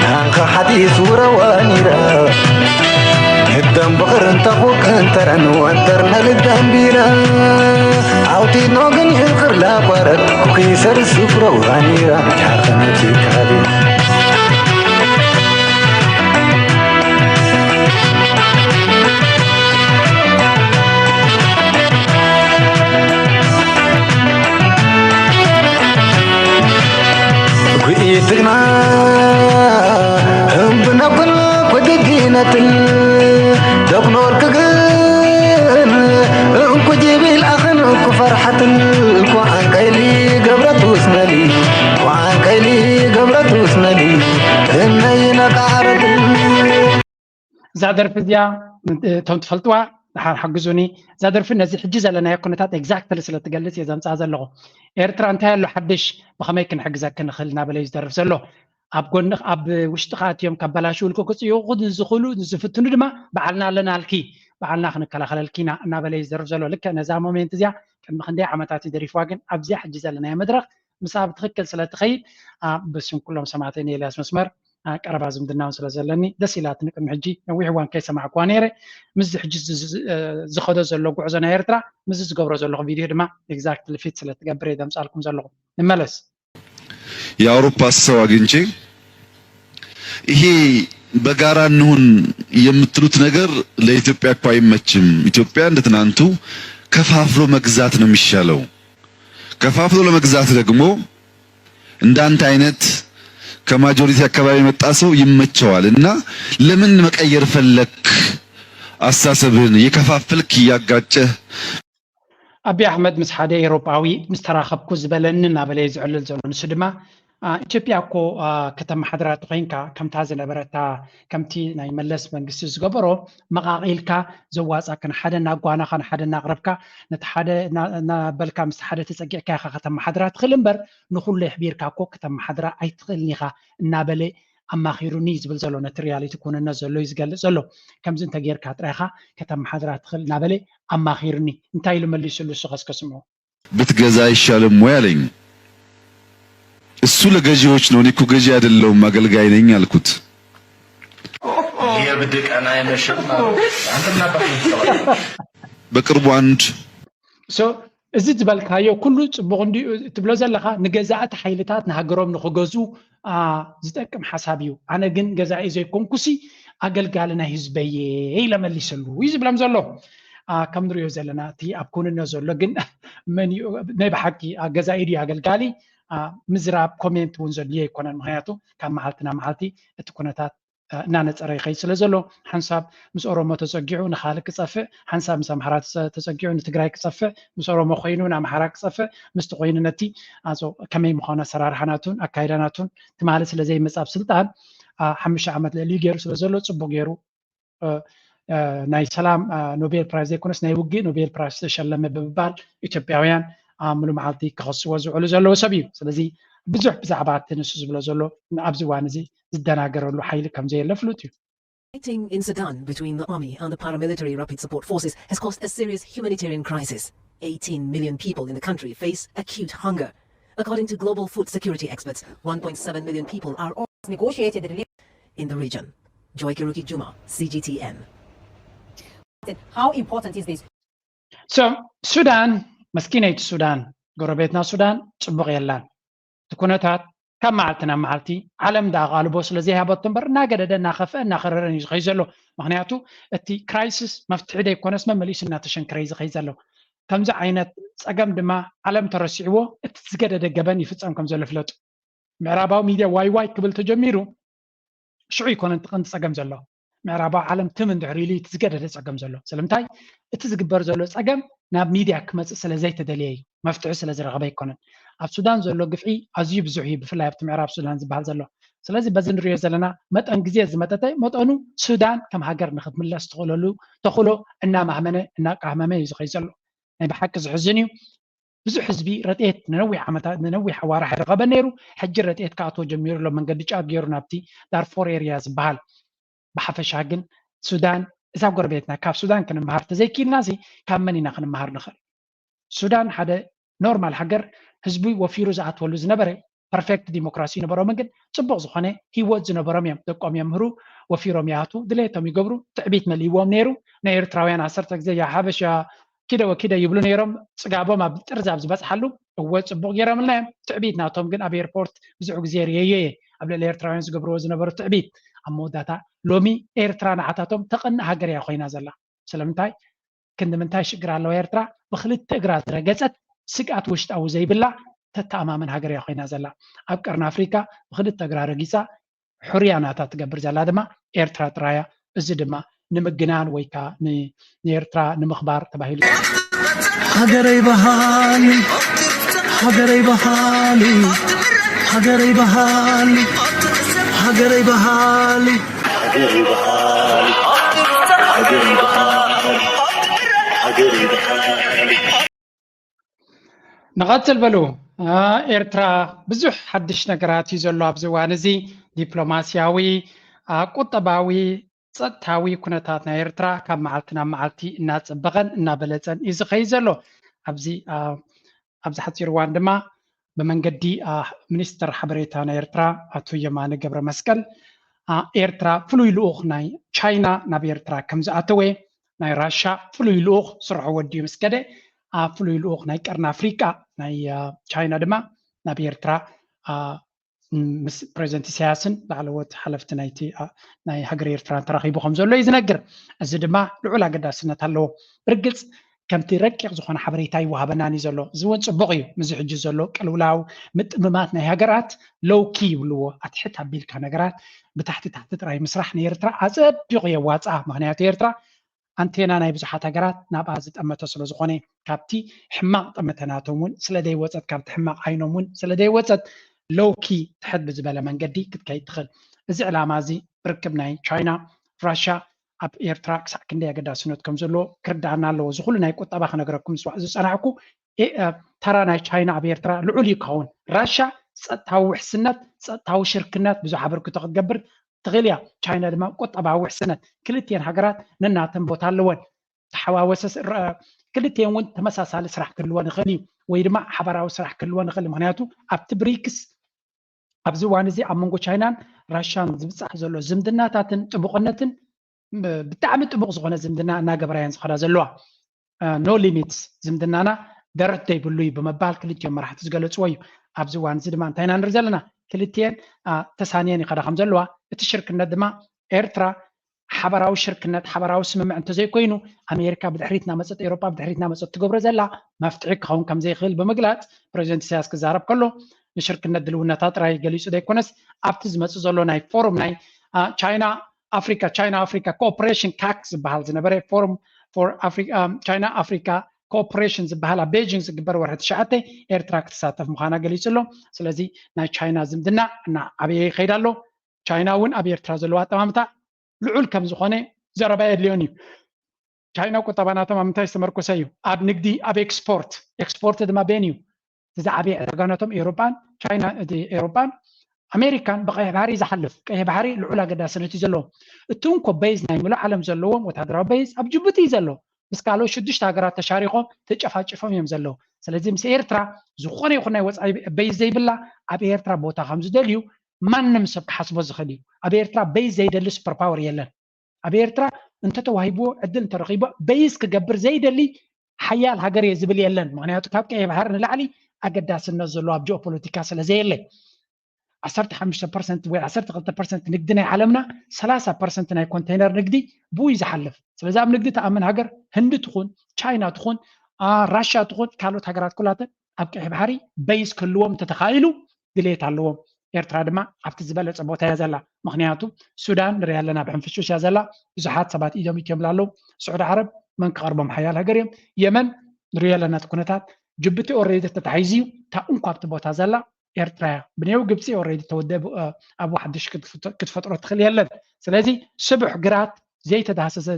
ናንካ ሓዲስ ውረዋኒራ هدام بقر انت خوك انترن وانترنا للدنبيرا عوتي نوغن ينقر لا بارد كوكي سر السفرة وغانيرا جارتنا تيكالي قويتنا هم بنقل ودقينة دقنور كغن انكو جيبي الاخن انكو فرحة انكو عن كيلي قبرت وسنلي وعن كيلي قبرت وسنلي انينا قعرت زادر فيديا توم تفلتوا نحن حجزوني زادر في الناس حجز لنا كونتات اكزاكت اللي تقلص يا زمصا زلغو ኤርትራ እንታይ ኣሎ ሓድሽ ብኸመይ ክንሕግዘክ ንኽእል እናበለ ዝደርፍ ዘሎ ኣብ ጎንኽ ኣብ ውሽጥኻ እትዮም ካበላሽውልኩ ክፅይቑ ዝኽእሉ ዝፍትኑ ድማ በዓልና ኣለና ኣልኪ በዓልና ክንከላኸለልኪና እናበለ ዝደርፍ ዘሎ ልክዕ ነዛ ሞሜንት እዚኣ ቅድሚ ክንደይ ዓመታት ይደሪፍዋ ግን ኣብዚያ ሕጂ ዘለናዮ መድረኽ ምሳ ብትክክል ስለትኸይድ ብስም ኩሎም ሰማዕተይ ኤልያስ መስመር ቀረባ ዝምድናውን ስለ ዘለኒ ደስ ኢላትኒ ቅድሚ ሕጂ ነዊሕ እዋን ከይሰማዕኳ ነይረ ምስ ሕጂ ዝኸዶ ዘሎ ጉዕዞ ናይ ኤርትራ ምስ ዝገብሮ ዘለኹ ቪድዮ ድማ ኤግዛክትሊ ፊት ስለትገብር እየ ዘምፃልኩም ዘለኹ ንመለስ የአውሮፓ ሰው አግኝቼ ይሄ በጋራ እንሁን የምትሉት ነገር ለኢትዮጵያ እኮ አይመችም ኢትዮጵያ እንደ ትናንቱ ከፋፍሎ መግዛት ነው የሚሻለው ከፋፍሎ ለመግዛት ደግሞ እንዳንተ አይነት ከማጆሪቲ አካባቢ የመጣ ሰው ይመቸዋል እና ለምን መቀየር ፈለክ አሳሰብን የከፋፈልክ ያጋጨህ አቢ አህመድ ምስ ሓደ ኤውሮፓዊ ምስ ተራኸብኩ ዝበለኒ እናበለ ዝዕልል ዘሎ ንሱ ድማ ኢትዮጵያ እኮ ከተማ ሓድራት ኮይንካ ከምታ ዝነበረታ ከምቲ ናይ መለስ መንግስቲ ዝገበሮ መቃቂልካ ዘዋፃእካ ንሓደ እናጓናኻ ንሓደ እናቕረብካ ነቲ ሓደ እናበልካ ምስ ሓደ ተፀጊዕካ ኢኻ ከተማ ሓድራ ትኽእል እምበር ንኩሉ ይሕቢርካ እኮ ከተማ ሓድራ ኣይትኽእልኒ ኢኻ እናበለ ኣማኺሩኒ ዝብል ዘሎ ነቲ ሪያሊቲ ኩንነት ዘሎ እዩ ዝገልጽ ዘሎ ከምዚ እንተ ጌርካ ጥራይኻ ከተመሓድራ ትኽእል እናበለ ኣማኺሩኒ እንታይ ኢሉ መሊሱሉ እሱ ከስከስምዑ ብትገዛ አይሻልም ወይ አለኝ። እሱ ለገዢዎች ነው፣ እኔ እኮ ገዢ አይደለሁም አገልጋይ ነኝ አልኩት። የብድቅ አና የመሽም አንተና በቅርቡ አንድ እዚ ዝበልካዮ ኩሉ ጽቡቕ እንዲ ትብሎ ዘለኻ ንገዛእቲ ሓይልታት ንሃገሮም ንኽገዙ ዝጠቅም ሓሳብ እዩ። ኣነ ግን ገዛኢ ዘይኮንኩሲ ኣገልጋሊ ናይ ህዝበየ ኢለ መሊሰሉ እዩ ዝብሎም ዘሎ ከም ንሪኦ ዘለና እቲ ኣብ ኩንነት ዘሎ ግን ናይ ብሓቂ ገዛኢ ድዩ ኣገልጋሊ ምዝራብ ኮሜንት እውን ዘድልዮ ኣይኮነን ምክንያቱ ካብ መዓልቲ ናብ መዓልቲ እቲ ኩነታት እናነፀረ ይኸይድ ስለ ዘሎ ሓንሳብ ምስ ኦሮሞ ተፀጊዑ ንካልእ ክፀፍእ ሓንሳብ ምስ ኣምሓራ ተፀጊዑ ንትግራይ ክፀፍእ ምስ ኦሮሞ ኮይኑ ንኣምሓራ ክፀፍእ ምስቲ ኮይኑ ነቲ ከመይ ምዃኑ ኣሰራርሓናቱን ኣካይዳናቱን ትማሊ ስለዘይመፃብ ስልጣን 5 ዓመት ልዕልዩ ገይሩ ስለ ዘሎ ፅቡቅ ገይሩ ናይ ሰላም ኖቤል ፕራይዝ ዘይኮነስ ናይ ውግእ ኖቤል ፕራይዝ ዝተሸለመ ብምባል ኢትዮጵያውያን ሙሉእ መዓልቲ ክኸስዎ ዝውዕሉ ዘለዎ ሰብ እዩ ስለዚ ብዙሕ ብዛዕባ እቲ ንሱ ዝብሎ ዘሎ ኣብዚ እዋን እዚ ዝደናገረሉ ሓይሊ ከም ዘየለ ፍሉጥ እዩ Fighting in Sudan between the army and the paramilitary rapid support forces has caused a serious humanitarian crisis. 18 million people in the country face acute hunger. According to global food security experts, 1.7 million people are negotiated relief in the region. Joy Kiruki Juma, CGTN. How important is this? So, Sudan, مسكينة السودان قربتنا السودان صبغ يلان تكونتات كم معلتنا معلتي علم دا غالبو سلازي هابط تنبر ناقد دنا خفا ناخررن يخيزلو مغنياتو اتي كرايسيس مفتح دي كونس ممليس ناتشن كرايز خيزلو كمزا عينت صقم دما علم ترسعو اتزقد دقبن يفصم كم زلو فلوت معراباو ميديا واي قبل تجميرو شو يكون انت صقم زلو معراباو علم تمن دعريلي تزقد صقم زلو سلمتاي اتزقبر زلو صقم ናብ ሚድያ ክመፅእ ስለ ዘይተደልየ እዩ መፍትሒ ስለ ዝረኸበ ኣይኮነን ኣብ ሱዳን ዘሎ ግፍዒ ኣዝዩ ብዙሕ እዩ ብፍላይ ኣብቲ ምዕራብ ሱዳን ዝበሃል ዘሎ ስለዚ በዚ ንሪኦ ዘለና መጠን ግዜ ዝመጠተ መጠኑ ሱዳን ከም ሃገር ንክትምለስ ትኽእለሉ ተኽእሎ እናማህመነ እናቃህመመ እዩ ዝኸይ ዘሎ ናይ ብሓቂ ዝሕዝን እዩ ብዙሕ ህዝቢ ረድኤት ንነዊሕ ዓመታት ንነዊሕ ኣዋርሕ ይረኸበ ነይሩ ሕጂ ረድኤት ክኣትዎ ጀሚሩ ሎ መንገዲ ጫፍ ገይሩ ናብቲ ዳርፎር ኤርያ ዝበሃል ብሓፈሻ ግን ሱዳን إذا قربتنا كاب سودان كنا مهار تزيكي النازي كاب منينا خنا مهار نخل سودان هذا نورمال حجر حزبي وفيروز أتولوز نبرة perfect ديمقراطية نبرة ممكن صبغ زخانة هي وجه نبرة ميم تقوم يمهرو وفيرو مياتو دليتهم يجبروا تعبيت مليوم نيرو نير تراويان عصرتك زي يا حبش يا كده وكده يبلون نيرم سقابو ما بترزع بس حلو هو صبغ يرام لهم تعبيت ناتهم جن أبي إيربورت بزعق زيرية قبل الإير تراويان يجبروا وزن نبرة تعبيت أمو داتا لومي إيرترا عتاتهم تقن هاجر يا خوينا زلا سلامتاي كند منتاي شجرا لو إيرترا بخلت تقرا درجات سقات وشت أو زي بالله تتأمام من هاجر يا خوينا زلا أبكرنا أفريقيا بخلت تقرا رجيسا حريانا تتقبر زلا دما إيرترا ترايا الزدما نمجنان ويكا نيرترا نمخبار تباهيل هاجري بحالي هاجري بحالي هاجري بحالي هاجري بحالي هاجري بحالي هاجري بحالي هاجري بحالي نغتل بلو إيرترا بزح حدش نقرات يزولو أبزوانزي دبلوماسياوي قطباوي صدتاوي كنتاتنا إيرترا كم معلتنا معلتي الناس بغن النابلتن إذا خيزلو أبزي حتير واندما بمنقدي منستر حبريتانا إيرترا أتو يمان قبر مسكال إيرترا فلوي لوخ ناي تشاينا ناب إيرترا كمز أتوي ناي راشا فلوي لوخ سرعو وديو مسكده فلوي لوخ ناي كرنا أفريقيا ناي تشاينا دما ناب إيرترا بريزنتي سياسن لعلوات حلفت نايتي ناي هاجر إيرترا تراخيبو خمزو لو يزنقر أزدما لعلا قدا سنة هلو برقلت كم تركز زخون حبريتاي وهابناني زلو زوج بغيو مزحج زلو كلولاو متمماتنا هاجرات لو كي ولو أتحتها بيلك هاجرات بتحت تراي مسرح نيرترا عزب بغي واصع مغنيات إيرترا أنتينا ناي بزحات هاجرات نابا زت أما تصل زخوني كابتي حماق أمتناتهم سلدي وصت كابت حماق عينهم سلدي وصت لو كي تحت بزبالة من قدي كنت كي تدخل زي علامازي بركبناي تشاينا راشا أب إيرترا كساكن دي أقدا سنوت كم زلو كردانا لو زخول ناي قطة باخ نقرأكم سواء زي سنعكو ترى ناي تشاينا أب إيرترا لعولي كون راشا ፀጥታዊ ውሕስነት ፀጥታዊ ሽርክነት ብዙሕ ኣበርክቶ ክትገብር ትኽእል እያ ቻይና ድማ ቁጠባዊ ውሕስነት ክልቲአን ሃገራት ነናተን ቦታ ኣለወን ተሓዋወሰ ክልቲአን እውን ተመሳሳሊ ስራሕ ክህልወን ይኽእል እዩ ወይ ድማ ሓበራዊ ስራሕ ክህልወን ይኽእል ምክንያቱ ኣብቲ ብሪክስ ኣብዚ እዋን እዚ ኣብ መንጎ ቻይናን ራሽያን ዝብፃሕ ዘሎ ዝምድናታትን ጥቡቕነትን ብጣዕሚ ጥቡቕ ዝኾነ ዝምድና እናገበራየን ዝኸዳ ዘለዋ ኖ ሊሚትስ ዝምድናና ደረት ዘይብሉ እዩ ብምባል ክልቲኦም መራሕቲ ዝገለፅዎ እዩ ኣብዚ እዋን እዚ ድማ እንታይ ኢና ንርኢ ዘለና ክልቲአን ተሳንየን ይኸዳ ከም ዘለዋ እቲ ሽርክነት ድማ ኤርትራ ሓበራዊ ሽርክነት ሓበራዊ ስምምዕ እንተዘይኮይኑ ኣሜሪካ ብድሕሪትና መፀት ኤሮጳ ብድሕሪትና መፀት ትገብሮ ዘላ መፍትሒ ክኸውን ከም ዘይኽእል ብምግላፅ ፕሬዚደንት ኢሳያስ ክዛረብ ከሎ ንሽርክነት ድልውነታ ጥራይ ገሊፁ ዘይኮነስ ኣብቲ ዝመፅእ ዘሎ ናይ ፎረም ናይ ቻይና አፍሪካ ኮኦፐሬሽን ካክ ዝበሃል ዝነበረ ፎረም ፎር ቻይና አፍሪካ ኮኦፐሬሽን ዝበሃል ኣብ ቤጂንግ ዝግበር ወርሒ 9 ኤርትራ ክትሳተፍ ምዃና ገሊፁ ኣሎ ስለዚ ናይ ቻይና ዝምድና ዓበየ ይኸይድ ኣሎ ቻይና እውን ኣብ ኤርትራ ዘለዋ ኣጠማምታ ልዑል ከም ዝኾነ ዘረባ የድልዮን እዩ ቻይና ቁጠባናቶም ኣብ ምንታይ ዝተመርኮሰ እዩ ኣብ ንግዲ ኣብ ኤክስፖርት ድማ ቤን እዩ እዚ ዓበየ ዕዳጋናቶም ኤሮጳን ቻይና ኤሮጳን ኣሜሪካን ብቀይሕ ባሕሪ ዝሓልፍ ቀይሕ ባሕሪ ልዑል ኣገዳስነት እዩ ዘለዎ እቲ እንኮ ቤዝ ናይ ሙሉእ ዓለም ዘለዎም ወታደራዊ ቤዝ ኣብ ጅቡቲ እዩ ዘሎ ምስ ካልኦት 6 ሃገራት ተሻሪኮም ተጨፋጭፎም እዮም ዘለዉ ስለዚ ምስ ኤርትራ ዝኾነ ይኹን ናይ ወፃኢ ቤዝ ዘይብላ ኣብ ኤርትራ ቦታ ከም ዝደልዩ ማንም ሰብ ክሓስቦ ዝኽእል እዩ ኣብ ኤርትራ ቤዝ ዘይደሊ ሱፐር ፓወር የለን ኣብ ኤርትራ እንተተዋሂብዎ ዕድል እንተረኺቦ ቤዝ ክገብር ዘይደሊ ሓያል ሃገር እየ ዝብል የለን ምክንያቱ ካብ ቀይሕ ባሕሪ ንላዕሊ ኣገዳስነት ዘለዎ ኣብ ጂኦፖለቲካ ስለዘየለ 15% ወይ 12% ንግዲ ናይ ዓለምና 30% ናይ ኮንቴነር ንግዲ ብኡ ዝሓልፍ ስለዚ ኣብ ንግዲ ተኣምን ሃገር ህንዲ ትኹን ቻይና ትኹን ራሽያ ትኹን ካልኦት ሃገራት ኩላተን ኣብ ቀይሕ ባሕሪ ቤዝ ክህልዎም ተተኻኢሉ ድሌት ኣለዎም ኤርትራ ድማ ኣብቲ ዝበለፀ ቦታ እያ ዘላ ምክንያቱ ሱዳን ንሪኣ ኣለና ብሕንፍሹሽ እያ ዘላ ብዙሓት ሰባት ኢዶም ይትዮም ኣለው ስዑድ ዓረብ መን ክቐርቦም ሓያል ሃገር እዮም የመን ንሪኦ ኣለና እቲ ኩነታት ጅቡቲ ኦልሬዲ ተታሒዙ እዩ እታ እንኳ ኣብቲ ቦታ ዘላ ኤርትራ እያ ብኔው ግብፂ ኦልሬዲ ተወደብ ኣብ ሓድሽ ክትፈጥሮ ትኽእል የለን ስለዚ ስቡሕ ግራት ዘይተዳሰሰ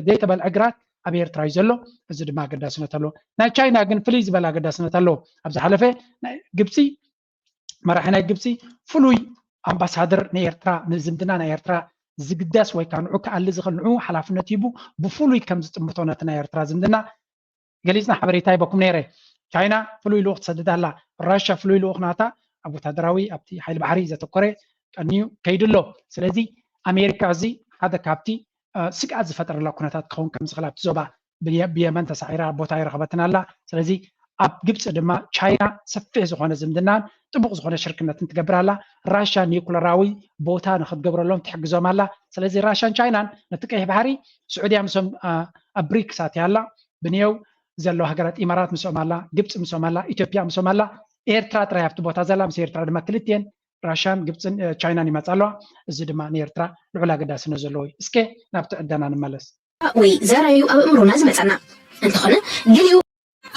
ዘይተበልዐ ግራት ኣብ ኤርትራ እዩ ዘሎ እዚ ድማ ኣገዳስነት ኣለዎ ናይ ቻይና ግን ፍልይ ዝበለ ኣገዳስነት ኣለዎ ኣብ ዝሓለፈ ግብፂ መራሒ ናይ ግብፂ ፍሉይ ኣምባሳደር ንኤርትራ ንዝምድና ናይ ኤርትራ ዝግዳስ ወይ ከዓ ንዑ ክኣሊ ዝኽእል ንዑ ሓላፍነት ሂቡ ብፍሉይ ከም ዝጥምቶ ነቲ ናይ ኤርትራ ዝምድና ገሊፅና ሓበሬታ ይበኩም ነይረ ቻይና ፍሉይ ልኡኽ ትሰድድ ኣላ ራሽያ ፍሉይ ልኡኽ ናታ ኣብ ወታደራዊ ኣብቲ ሓይሊ ባሕሪ ዘተኮረ ቀኒዩ ከይዱ ኣሎ ስለዚ ኣሜሪካ እዚ ሓደ ካብቲ ስግኣት ዝፈጠረላ ኩነታት ክኸውን ከም ዝኽእል ኣብቲ ዞባ ብየመን ተሳዒራ ቦታ ይረኸበትን ኣላ ስለዚ ኣብ ግብፂ ድማ ቻይና ሰፊሕ ዝኾነ ዝምድናን ጥቡቕ ዝኾነ ሽርክነትን ትገብር ኣላ ራሽያ ኒኩለራዊ ቦታ ንክትገብረሎም ትሕግዞም ኣላ ስለዚ ራሽያን ቻይናን ነቲ ቀይሕ ባሕሪ ስዑድያ ምሶም ኣብ ብሪክስ ኣትያ ኣላ ብንየው ዘለዎ ሃገራት ኢማራት ምሶም ኣላ ግብፂ ምሶም ኣላ ኢትዮጵያ ምሶም ኣላ ኤርትራ ጥራይ ኣብቲ ቦታ ዘላ ምስ ኤርትራ ድማ ክልቲአን ራሽያን ግብፅን ቻይናን ይመፅ ኣለዋ እዚ ድማ ንኤርትራ ልዑል ኣገዳስነት ዘለዎ እዩ እስከ ናብቲ ዕዳና ንመለስ ወይ ዘራዩ ኣብ እምሮና ዝመፀና እንተኾነ ገሊኡ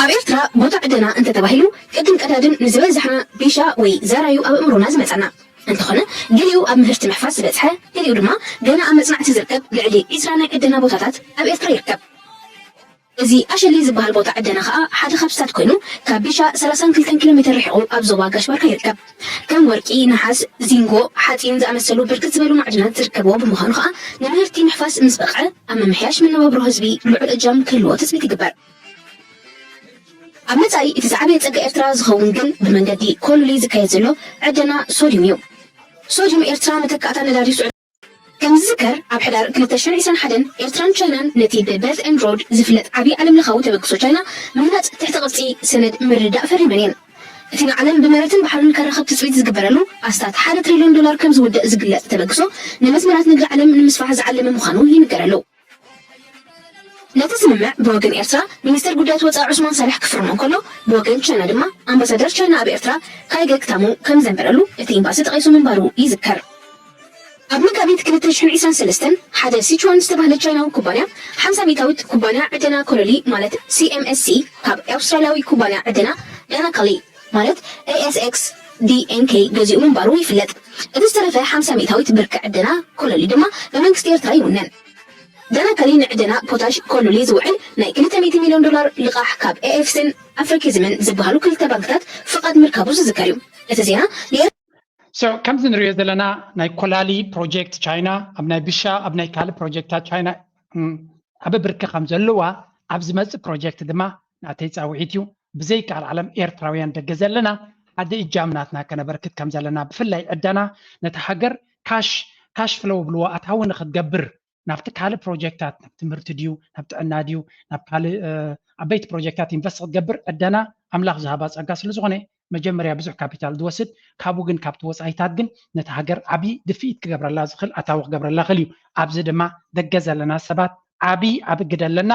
ኣብ ኤርትራ ቦታ ዕደና እንተተባሂሉ ቅድም ቀዳድም ንዝበዛሕና ቢሻ ወይ ዘራዩ ኣብ እምሮና ዝመፀና እንተኾነ ገሊኡ ኣብ ምህርቲ ምሕፋዝ ዝበፅሐ ገሊኡ ድማ ገና ኣብ መፅናዕቲ ዝርከብ ልዕሊ 20 ናይ ዕደና ቦታታት ኣብ ኤርትራ ይርከብ እዚ ኣሸሊ ዝበሃል ቦታ ዕደና ከዓ ሓደ ካብ ስታት ኮይኑ ካብ ቢሻ 32 ኪሎ ሜትር ርሒቑ ኣብ ዞባ ጋሽባርካ ይርከብ ከም ወርቂ ነሓስ ዚንጎ ሓፂን ዝኣመሰሉ ብርክት ዝበሉ ማዕድናት ዝርከብዎ ብምዃኑ ከዓ ንምህርቲ ምሕፋዝ ምስ በቕዐ ኣብ ምምሕያሽ መነባብሮ ህዝቢ ልዑል እጃም ክህልዎ ትፅቢት ይግበር ኣብ መጻኢ እቲ ዝዓበየ ፀጋ ኤርትራ ዝኸውን ግን ብመንገዲ ኮሎሊ ዝካየድ ዘሎ ዕደና ሶዲየም እዩ ሶዲየም ኤርትራ መተካእታ ነዳዲ ስዑድ ከም ዝዝከር ኣብ ሕዳር 2021 ኤርትራን ቻይናን ነቲ ብቤልት ኤንድ ሮድ ዝፍለጥ ዓብዪ ዓለም ለኻዊ ተበግሶ ቻይና ምህናፅ ትሕቲ ቅርፂ ሰነድ ምርዳእ ፈሪመን እየን እቲ ንዓለም ብመሬትን ባሕርን ከራኸብ ትፅቢት ዝግበረሉ ኣስታት $1 ትሪልዮን ከም ዝውድእ ዝግለጽ ተበግሶ ንመስመራት ንግዲ ዓለም ንምስፋሕ ዝዓለመ ምዃኑ ይንገረሉ ነቲ ስምምዕ ብወገን ኤርትራ ሚኒስትር ጉዳያት ወፃኢ ዑስማን ሳልሕ ክፍርሞ እንከሎ ብወገን ቻይና ድማ ኣምባሳደር ቻይና ኣብ ኤርትራ ካይገ ክታሙ ከም ዘንበረሉ እቲ ኤምባሲ ተቐይሱ ምንባሩ ይዝከር ኣብ መጋቢት 2023 ሓደ ሲቹዋን ዝተባህለ ቻይናዊ ኩባንያ 50 ሚታዊት ኩባንያ ዕደና ኮሎሊ ማለት CMSC ካብ ኣውስትራልያዊ ኩባንያ ዕደና ዳናካሊ ማለት ASX DNK ገዚኡ ምንባሩ ይፍለጥ እቲ ዝተረፈ 50 ሚታዊት ብርኪ ዕደና ኮሎሊ ድማ ብመንግስቲ ኤርትራ ይውነን ዳናካሊ ንዕደና ፖታሽ ኮሎሊ ዝውዕል ናይ $200 ሚልዮን ልቓሕ ካብ AFSን ኣፍሪኪዝምን ዝበሃሉ ክልተ ባንክታት ፍቓድ ምርካቡ ዝዝከር እዩ እቲ ዜና So ከምዚ ንሪኦ ዘለና ናይ ኮላሊ ፕሮጀክት ቻይና ኣብ ናይ ብሻ ኣብ ናይ ካልእ ፕሮጀክታት ቻይና ዓበ ብርኪ ከም ዘለዋ ኣብ ዝመፅእ ፕሮጀክት ድማ ናተይ ፃውዒት እዩ ብዘይከኣል ዓለም ኤርትራውያን ደገ ዘለና ሓደ እጃምናትና ከነበርክት ከም ዘለና ብፍላይ ዕዳና ነቲ ሃገር ካሽ ፍሎው ብልዎ ኣታዊ ንክትገብር ናብቲ ካልእ ፕሮጀክታት ናብ ትምህርቲ ድዩ ናብ ጥዕና ድዩ ናብ ካልእ ዓበይቲ ፕሮጀክታት ኢንቨስት ክትገብር ዕዳና ኣምላኽ ዝሃባ ፀጋ ስለ ዝኾነ መጀመርያ ብዙሕ ካፒታል ዝወስድ ካብኡ ግን ካብቲ ወፃኢታት ግን ነቲ ሃገር ዓብይ ድፊኢት ክገብረላ ዝኽእል ኣታዊ ክገብረላ ክእል እዩ ኣብዚ ድማ ደገ ዘለና ሰባት ዓብይ ግደ ኣለና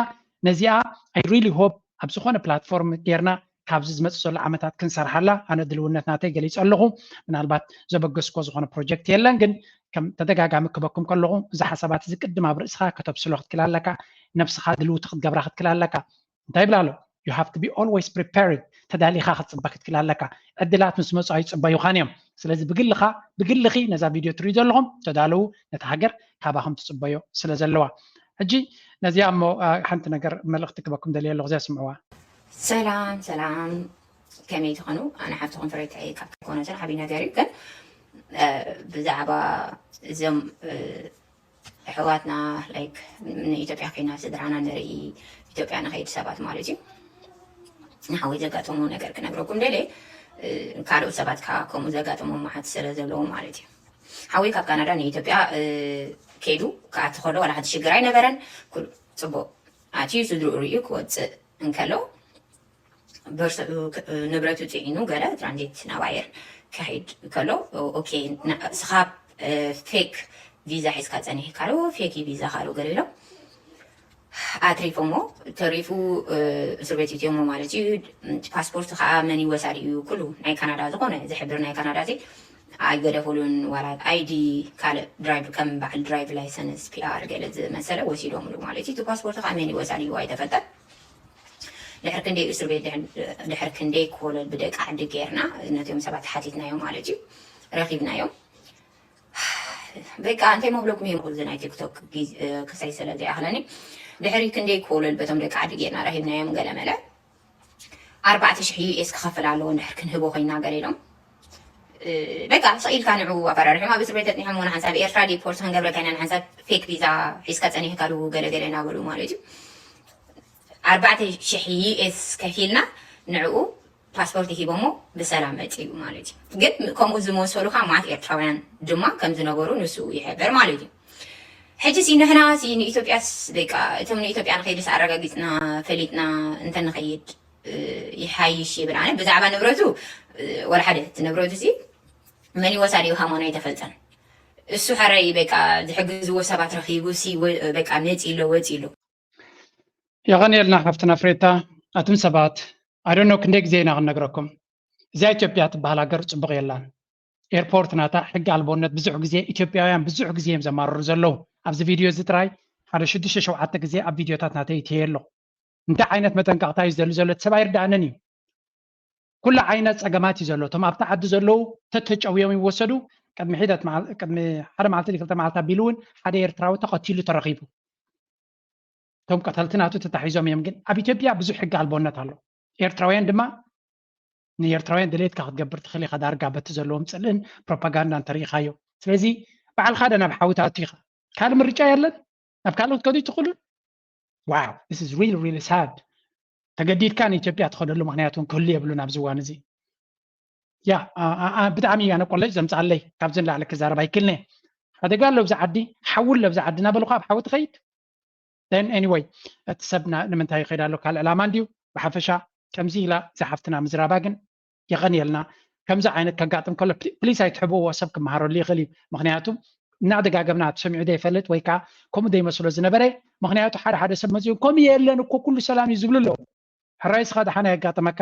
ነዚኣ ኣይ ሪሊ ሆፕ ኣብ ዝኾነ ፕላትፎርም ጌርና ካብዚ ዝመፅእ ዘሎ ዓመታት ክንሰርሓላ ኣነ ድልውነት ናተይ ገሊፅ ኣለኹ ምናልባት ዘበገስኮ ዝኾነ ፕሮጀክት የለን ግን ከም ተደጋጋሚ ክበኩም ከለኹ እዚ ሓሳባት እዚ ቅድም ኣብ ርእስኻ ከተብስሎ ክትክል ኣለካ ነብስኻ ድልውቲ ክትገብራ ክትክል ኣለካ እንታይ ይብላ ኣሎ you have to be always prepared ተዳሊኻ ክትፅበ ክትክል ኣለካ ዕድላት ምስ መፁ ኣይፅበዩኻን እዮም ስለዚ ብግልኺ ነዛ ቪድዮ ትሪኡ ዘለኹም ተዳለዉ ነቲ ሃገር ካባኹም ትፅበዮ ስለ ዘለዋ ሕጂ ነዚኣ እሞ ሓንቲ ነገር መልእኽቲ ክበኩም ደልየ ኣለኹ እዚኣ ስምዕዋ ሰላም ከመይ ትኾኑ ኣነ ሓፍትኹም ፍሬታይ ካብ ኮነትን ዓብይ ነገር እዩ ግን ብዛዕባ እዞም ኣሕዋትና ላይክ ንኢትዮጵያ ከይና ስድራና ንርኢ ኢትዮጵያ ንኸይድ ሰባት ማለት እዩ ንሓወይ ዘጋጠሙ ነገር ክነግረኩም ደልየ ካልኦት ሰባት ከዓ ከምኡ ዘጋጠሞም መዓት ስለ ዘለዉ ማለት እዩ ሓወይ ካብ ካናዳ ንኢትዮጵያ ከይዱ ክኣቲ ከሎ ዋላ ሓንቲ ሽግር ኣይነበረን ኩሉ ፅቡቅ ኣትዩ ስድርኡ ርኡ ክወፅእ እንከሎ ንብረቱ ፅዒኑ ገለ ትራንዚት ናብ ኣየር ክኸይድ ከሎ ኦኬ ስኻ ፌክ ቪዛ ሒዝካ ፀኒሕ ካሎ ፌክ ቪዛ ካሉ ገለ ኢሎም ኣትሪፎሞ ተሪፉ እስር ቤት እትዮሞ ማለት እዩ ፓስፖርት ከዓ መን ይወሳድ እዩ ኩሉ ናይ ካናዳ ዝኾነ ዝሕብር ናይ ካናዳ እዚ ኣይገደፈሉን ዋላ ኣይዲ ካልእ ድራይቭ ከም በዓል ድራይቭ ላይሰንስ ፒኣር ገለ ዝመሰለ ወሲዶምሉ ማለት እዩ እቲ ፓስፖርት ከዓ መን ይወሳድ እዩ ኣይተፈጠን ድሕር ክንደይ እስር ቤት ድሕር ክንደይ ኮለል ብደቂ ዓዲ ጌርና ነቶም ሰባት ሓቲትናዮም ማለት እዩ ረኺብናዮም በቃ እንታይ መብለኩም እዮም እዚ ናይ ቲክቶክ ክሳይ ስለ ዘይኣኽለኒ ድሕሪ ክንደይ ኮለል በቶም ደቂ ዓዲ ጌርና ረኺብናዮም ገለመለ 4000 ዩኤስ ክኸፍል ኣለዎ ድሕር ክንህቦ ኮይና ገለ ኢሎም በቃ ሰኢልካ ንዑ ኣፈራርሒም ኣብ እስር ቤት ኣጥኒሖም ውን ሓንሳብ ኤርትራ ዲፖርት ክንገብረካ ኢና ንሓንሳብ ፌክ ቪዛ ሒዝካ ፀኒሕካ ሉ ገለገለ እናበሉ ማለት እዩ 4000 ዩኤስ ከፊልና ንዕኡ ፓስፖርት ሂቦሞ ብሰላም መፅኡ ማለት እዩ ግን ከምኡ ዝመሰሉ ከዓ ማት ኤርትራውያን ድማ ከም ዝነበሩ ንሱ ይሕብር ማለት እዩ ሕጂ ንሕና ንኢትዮጵያስ በቃ እቶም ንኢትዮጵያ ንኸይድስ ኣረጋጊፅና ፈሊጥና እንተንኸይድ ይሓይሽ ይብል ኣነ ብዛዕባ ንብረቱ ወላ ሓደ እቲ ንብረቱ እዚ መን ይወሳድ እዩ ሃሞና ኣይተፈልጠን እሱ ሓረይ በቃ ዝሕግዝዎ ሰባት ረኺቡ በቃ መፂ ኢሎ ወፂ ኢሎ የቐኒየልና ካብትና ፍሬታ ኣቱም ሰባት ኣይዶኖ ክንደይ ግዜ ኢና ክንነግረኩም እዚኣ ኢትዮጵያ ትበሃል ሃገር ፅቡቕ የላን ኤርፖርት ናታ ሕጊ ኣልቦነት ብዙሕ ግዜ ኢትዮጵያውያን ብዙሕ ግዜ እዮም ዘማርሩ ዘለዉ ኣብዚ ቪድዮ እዚ ጥራይ ሓደ 6-7 ግዜ ኣብ ቪድዮታት ናተይ እትየ ኣሎ እንታይ ዓይነት መጠንቀቕታ እዩ ዝደሊ ዘሎ እቲ ሰብ ኣይርዳእንን እዩ ኩሉ ዓይነት ፀገማት እዩ ዘሎ እቶም ኣብቲ ዓዲ ዘለዉ ተተጨውዮም ይወሰዱ ቅድሚ ሓደ መዓልቲ 2 መዓልቲ ኣቢሉ እውን ሓደ ኤርትራዊ ተቐቲሉ ተረኺቡ እቶም ቀተልቲ ናቱ ተታሒዞም እዮም ግን ኣብ ኢትዮጵያ ብዙሕ ሕጊ ኣልቦነት ኣሎ ኤርትራውያን ድማ ንኤርትራውያን ድሌትካ ክትገብር ትኽእል ኢኻ ዳርጋ በቲ ዘለዎም ፅልእን ፕሮፓጋንዳ እንተሪኢኻዮ ስለዚ በዓልካ ደ ናብ ሓዊ ተኣቱ ኢኻ ካልእ ምርጫ የለን ናብ ካልኦት ከዱ ትኽእሉን ዋው this is really sad ተገዲድካ ንኢትዮጵያ ትኸደሉ ምክንያቱ ክህሉ የብሉን ኣብዚ እዋን እዚ ያ ብጣዕሚ እያ ነቆለጭ ዘምፃለይ ካብዚ ንላዕሊ ክዛረብ ኣይክልኒ ሓደጋ ኣሎ ብዛ ዓዲ ሓውሎ ብዛ ዓዲ እናበልካ ኣብ ሓዊ ትኸይድ then anyway እቲ ሰብ ንምንታይ ይኸይድ ኣሎ ካልእ ዕላማ እንድዩ ብሓፈሻ ከምዚ ኢላ ዝሓፍትና ምዝራባ ግን የቐኒየልና ከምዚ ዓይነት ከጋጥም ከሎ ፕሊስ ኣይትሕብዎ ሰብ ክመሃረሉ ይኽእል እዩ ምክንያቱ እናደጋገምና ሰሚዑ ዘይፈልጥ ወይ ከዓ ከምኡ ዘይመስሎ ዝነበረ ምክንያቱ ሓደ ሰብ መፅኡ ከምኡ የለን እኮ ኩሉ ሰላም እዩ ዝብሉ ኣለዉ ሕራይ ስኻ ድሓና የጋጥመካ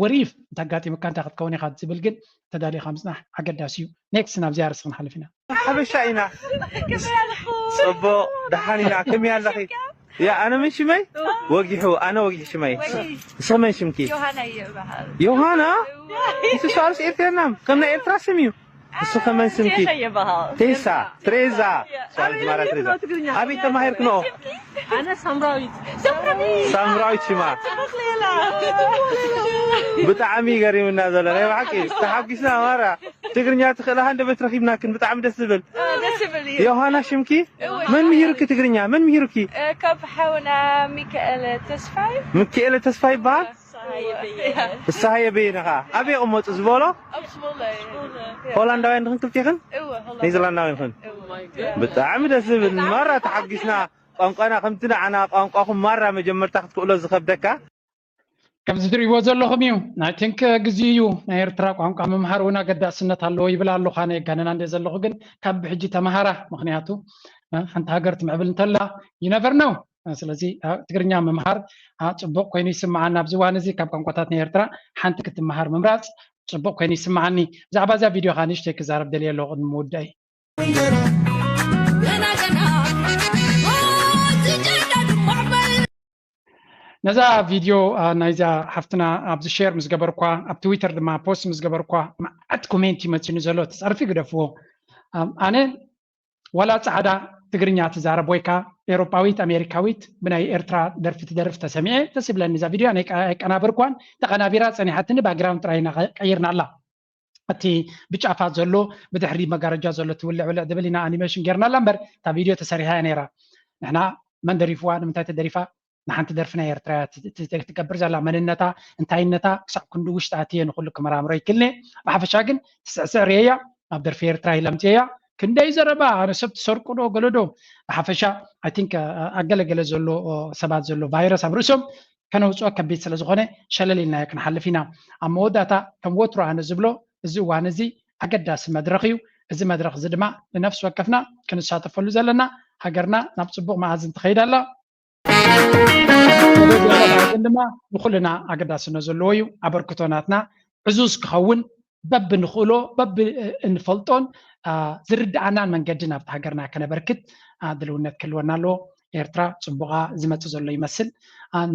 ወሪፍ እንተጋጢምካ እንታይ ክትከውን ኢኻ ዝብል ግን ተዳሊኻ ምፅናሕ ኣገዳሲ እዩ ኔክስት ናብ ዚያርስ ክንሓልፍ ኢና ሓበሻ ኢና ፅቡቕ ድሓን ኢና ከመይ ኣለኺ يا أنا من شمي؟ وجهه أنا وجه شمي. سمين شمكي. يوهانا يبهر. يوهانا؟ إيش سؤال إيرترا نام؟ كنا إيرترا سميو. እሱ ከመን ስምኪ ቴሳ ትሬዛ ሰዋል ማራ ትሬዛ አቢ ተማሂርክ ነው أنا سمراويت ሳምራዊት ሽማ ብጣዕሚ ገሪምና ዘለና ናይ ባሕቂ ተሓጊስና ማራ ትግርኛ ትኽእልሃ እንደበት ረኺብና ክን ብጣዕሚ ደስ ዝብል ዮሃና ሽምኪ መን ምሂሩኪ ትግርኛ መን ምሂሩኪ كاب حاونا ميكائيل تسفاي ሚካኤል ተስፋይ ይበሃል እሳሃየ በይነኻ ኣበይ ቕመፁ ዝበሎ ሆላንዳውያን ድኽን ክልቲኽን ኔዘርላንዳውያን ኽን ብጣዕሚ ደስ ዝብል ማራ ተሓጊስና ቋንቋና ከምቲ ንዓና ቋንቋኹም ማራ መጀመርታ ክትክእሎ ዝኸብደካ ከም ዝትሪእዎ ዘለኹም እዩ ናይ ትንክ ግዜ እዩ ናይ ኤርትራ ቋንቋ ምምሃር እውን ኣገዳስነት ኣለዎ ይብል ኣለኹ ኣነ የጋነና እንደ ዘለኹ ግን ካብ ብሕጂ ተምሃራ ምክንያቱ ሓንቲ ሃገር ትምዕብል እንተላ ይነቨር ነው ስለዚ ትግርኛ ምምሃር ፅቡቅ ኮይኑ ይስማዓና ኣብዚ እዋን እዚ ካብ ቋንቋታት ናይ ኤርትራ ሓንቲ ክትምሃር ምምራፅ ፅቡቅ ኮይኑ ይስማዓኒ ብዛዕባ እዛ ቪድዮ ከዓ ንእሽተይ ክዛረብ ደልየ ኣለኹ ቅድሚ ምውዳእ ነዛ ቪድዮ ናይዛ ሓፍትና ኣብዚ ሼር ምስ ገበርኳ ኣብ ትዊተር ድማ ፖስት ምስ ገበርኳ መዓት ኮሜንት ይመፅኒ ዘሎ ተፃርፊ ግደፍዎ ኣነ ዋላ ፃዕዳ ትግርኛ ትዛረብ ወይ ከዓ ኤሮፓዊት ኣሜሪካዊት ብናይ ኤርትራ ደርፊ ትደርፍ ተሰሚዐ ደስ ይብለኒ እዛ ቪድዮ ናይ ቀናብርኳን ተቐናቢራ ፀኒሓትኒ ባክግራውንድ ጥራይና ቀይርና ኣላ እቲ ብጫፋት ዘሎ ብድሕሪ መጋረጃ ዘሎ ትውልዕ ውልዕ ድብል ኢና ኣኒሜሽን ጌርና ኣላ እምበር እታ ቪድዮ ተሰሪሓ እያ ነይራ ንሕና መን ደሪፍዋ ንምንታይ ተደሪፋ ንሓንቲ ደርፊ ናይ ኤርትራ ትገብር ዘላ መንነታ እንታይነታ ክሳብ ክንዲ ውሽጢ ኣትየ ንኩሉ ክመራምሮ ይክልኒ ብሓፈሻ ግን ትስዕስዕ ርየያ ኣብ ደርፊ ኤርትራ ኢለምፅያ ክንደይ ዘረባ ኣነ ሰብ ትሰርቁ ዶ ገለ ዶ ብሓፈሻ ኣይ ቲንክ ኣገለገለ ዘሎ ሰባት ዘሎ ቫይረስ ኣብ ርእሶም ከነውፅኦ ከቢድ ስለ ዝኾነ ሸለል ኢልናዮ ክንሓልፍ ኢና ኣብ መወዳእታ ከም ወትሮ ኣነ ዝብሎ እዚ እዋን እዚ ኣገዳሲ መድረኽ እዩ እዚ መድረኽ እዚ ድማ ብነፍሲ ወከፍና ክንሳተፈሉ ዘለና ሃገርና ናብ ፅቡቕ መኣዝን ትኸይድ ኣላ ድማ ንኩልና ኣገዳስነት ዘለዎ እዩ ኣበርክቶናትና ዕዙዝ ክኸውን በብ ንኽእሎ በብ እንፈልጦን ዝርዳእናን መንገዲ ናብቲ ሃገርና ከነበርክት ድልውነት ክህልወና ኣለዎ ኤርትራ ፅቡቓ ዝመፅእ ዘሎ ይመስል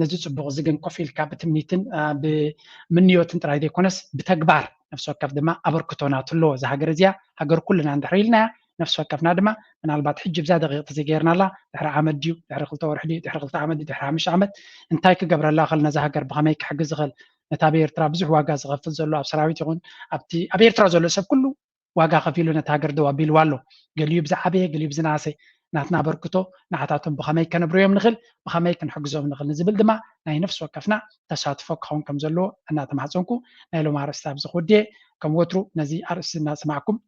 ነዚ ፅቡቕ እዚ ግን ኮፍ ኢልካ ብትምኒትን ብምንዮትን ጥራይ ዘይኮነስ ብተግባር ነፍሲ ወከፍ ድማ ኣበርክቶናት ኣለዎ እዛ ሃገር እዚኣ ሃገር ኩልና እንድሕር ኢልናያ ነፍሲ ወከፍና ድማ ምናልባት ሕጂ ብዛ ደቂቕ ተዘይገርናላ ድሕሪ ዓመት ድዩ ድሕሪ 2 ወርሒ ድዩ ድሕሪ 2 ዓመት ድሕሪ 5 ዓመት እንታይ ክገብረላ ኽእል ነዛ ሃገር ብኸመይ ክሕግዝ ዝኽእል ነታ ኣብ ኤርትራ ብዙሕ ዋጋ ዝኸፍል ዘሎ ኣብ ሰራዊት ይኹን ኣብቲ ኣብ ኤርትራ ዘሎ ሰብ ኩሉ ዋጋ ከፊሉ ነታ ሃገር ደው ኣቢልዋ ኣሎ ገሊኡ ብዝዓበየ ገሊኡ ብዝናእሰ ናትና ኣበርክቶ ንዓታቶም ብኸመይ ከነብርዮም ንኽእል ብኸመይ ክንሕግዞም ንኽእል ንዝብል ድማ ናይ ነፍሲ ወከፍና ተሳትፎ ክኸውን ከም ዘለዎ እናተማሕፀንኩ ናይ ሎም ኣርእስቲ ኣብዚ ክወድየ ከም ወትሩ ነዚ ኣርእስቲ እናሰማዕኩም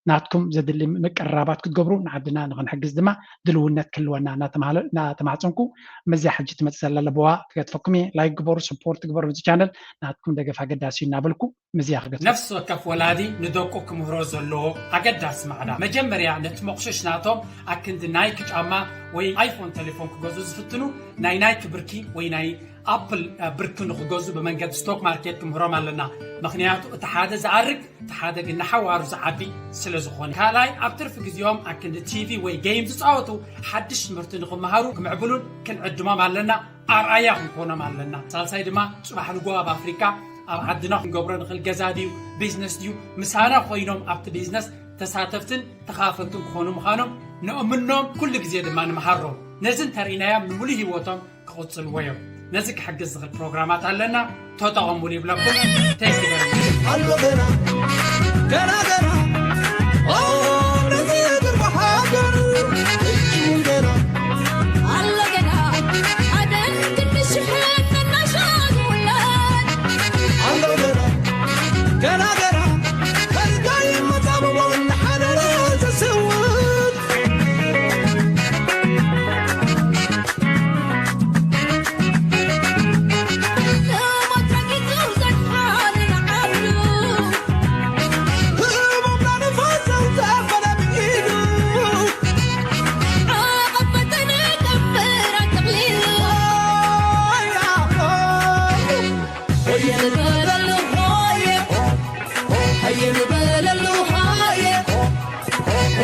ናትኩም ዘድሊ ምቅርራባት ክትገብሩ ንዓድና ንኽንሕግዝ ድማ ድልውነት ክህልወና እናተማሕፀንኩ መዚያ ሕጂ ትመፅእ ዘላ ለበዋ ክገጥፈኩም እየ ላይክ ግበሩ ሰፖርት ግበሩ እዚ ቻነል ናትኩም ደገፍ ኣገዳሲ እዩ እናበልኩ መዚያ ክገጥፍ ነፍሲ ወከፍ ወላዲ ንደቁ ክምህሮ ዘለዎ ኣገዳሲ ማዕዳ መጀመርያ ነቲ መቑሸሽ ናቶም ኣክንዲ ናይክ ጫማ ወይ ኣይፎን ቴሌፎን ክገዙ ዝፍትኑ ናይ ናይክ ብርኪ ወይ ናይ ኣፕል ብርኪ ንክገዙ ብመንገዲ ስቶክ ማርኬት ክምህሮም ኣለና ምክንያቱ እቲ ሓደ ዝዓርግ እቲ ሓደ ግን ናሓዋሩ ዝዓቢ ስለ ዝኾነ ካልኣይ ኣብ ትርፊ ግዜኦም ኣክንዲ ቲቪ ወይ ጌም ዝፃወቱ ሓድሽ ትምህርቲ ንክመሃሩ ክምዕብሉን ክንዕድሞም ኣለና ኣርኣያ ክንኮኖም ኣለና ሳልሳይ ድማ ፅባሕ ንጎ ኣብ ኣፍሪካ ኣብ ዓድና ክንገብሮ ንኽእል ገዛ ድዩ ቢዝነስ ድዩ ምሳና ኮይኖም ኣብቲ ቢዝነስ ተሳተፍትን ተኻፈልትን ክኾኑ ምዃኖም ንእምኖም ኩሉ ግዜ ድማ ንምሃሮም ነዚ እንተርኢናዮም ንሙሉእ ሂወቶም ክቕፅልዎ እዮም ነዚ ክሕግዝ ዝኽእል ፕሮግራማት ኣለና ተጠቐሙሉ ይብለኩም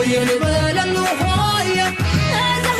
You're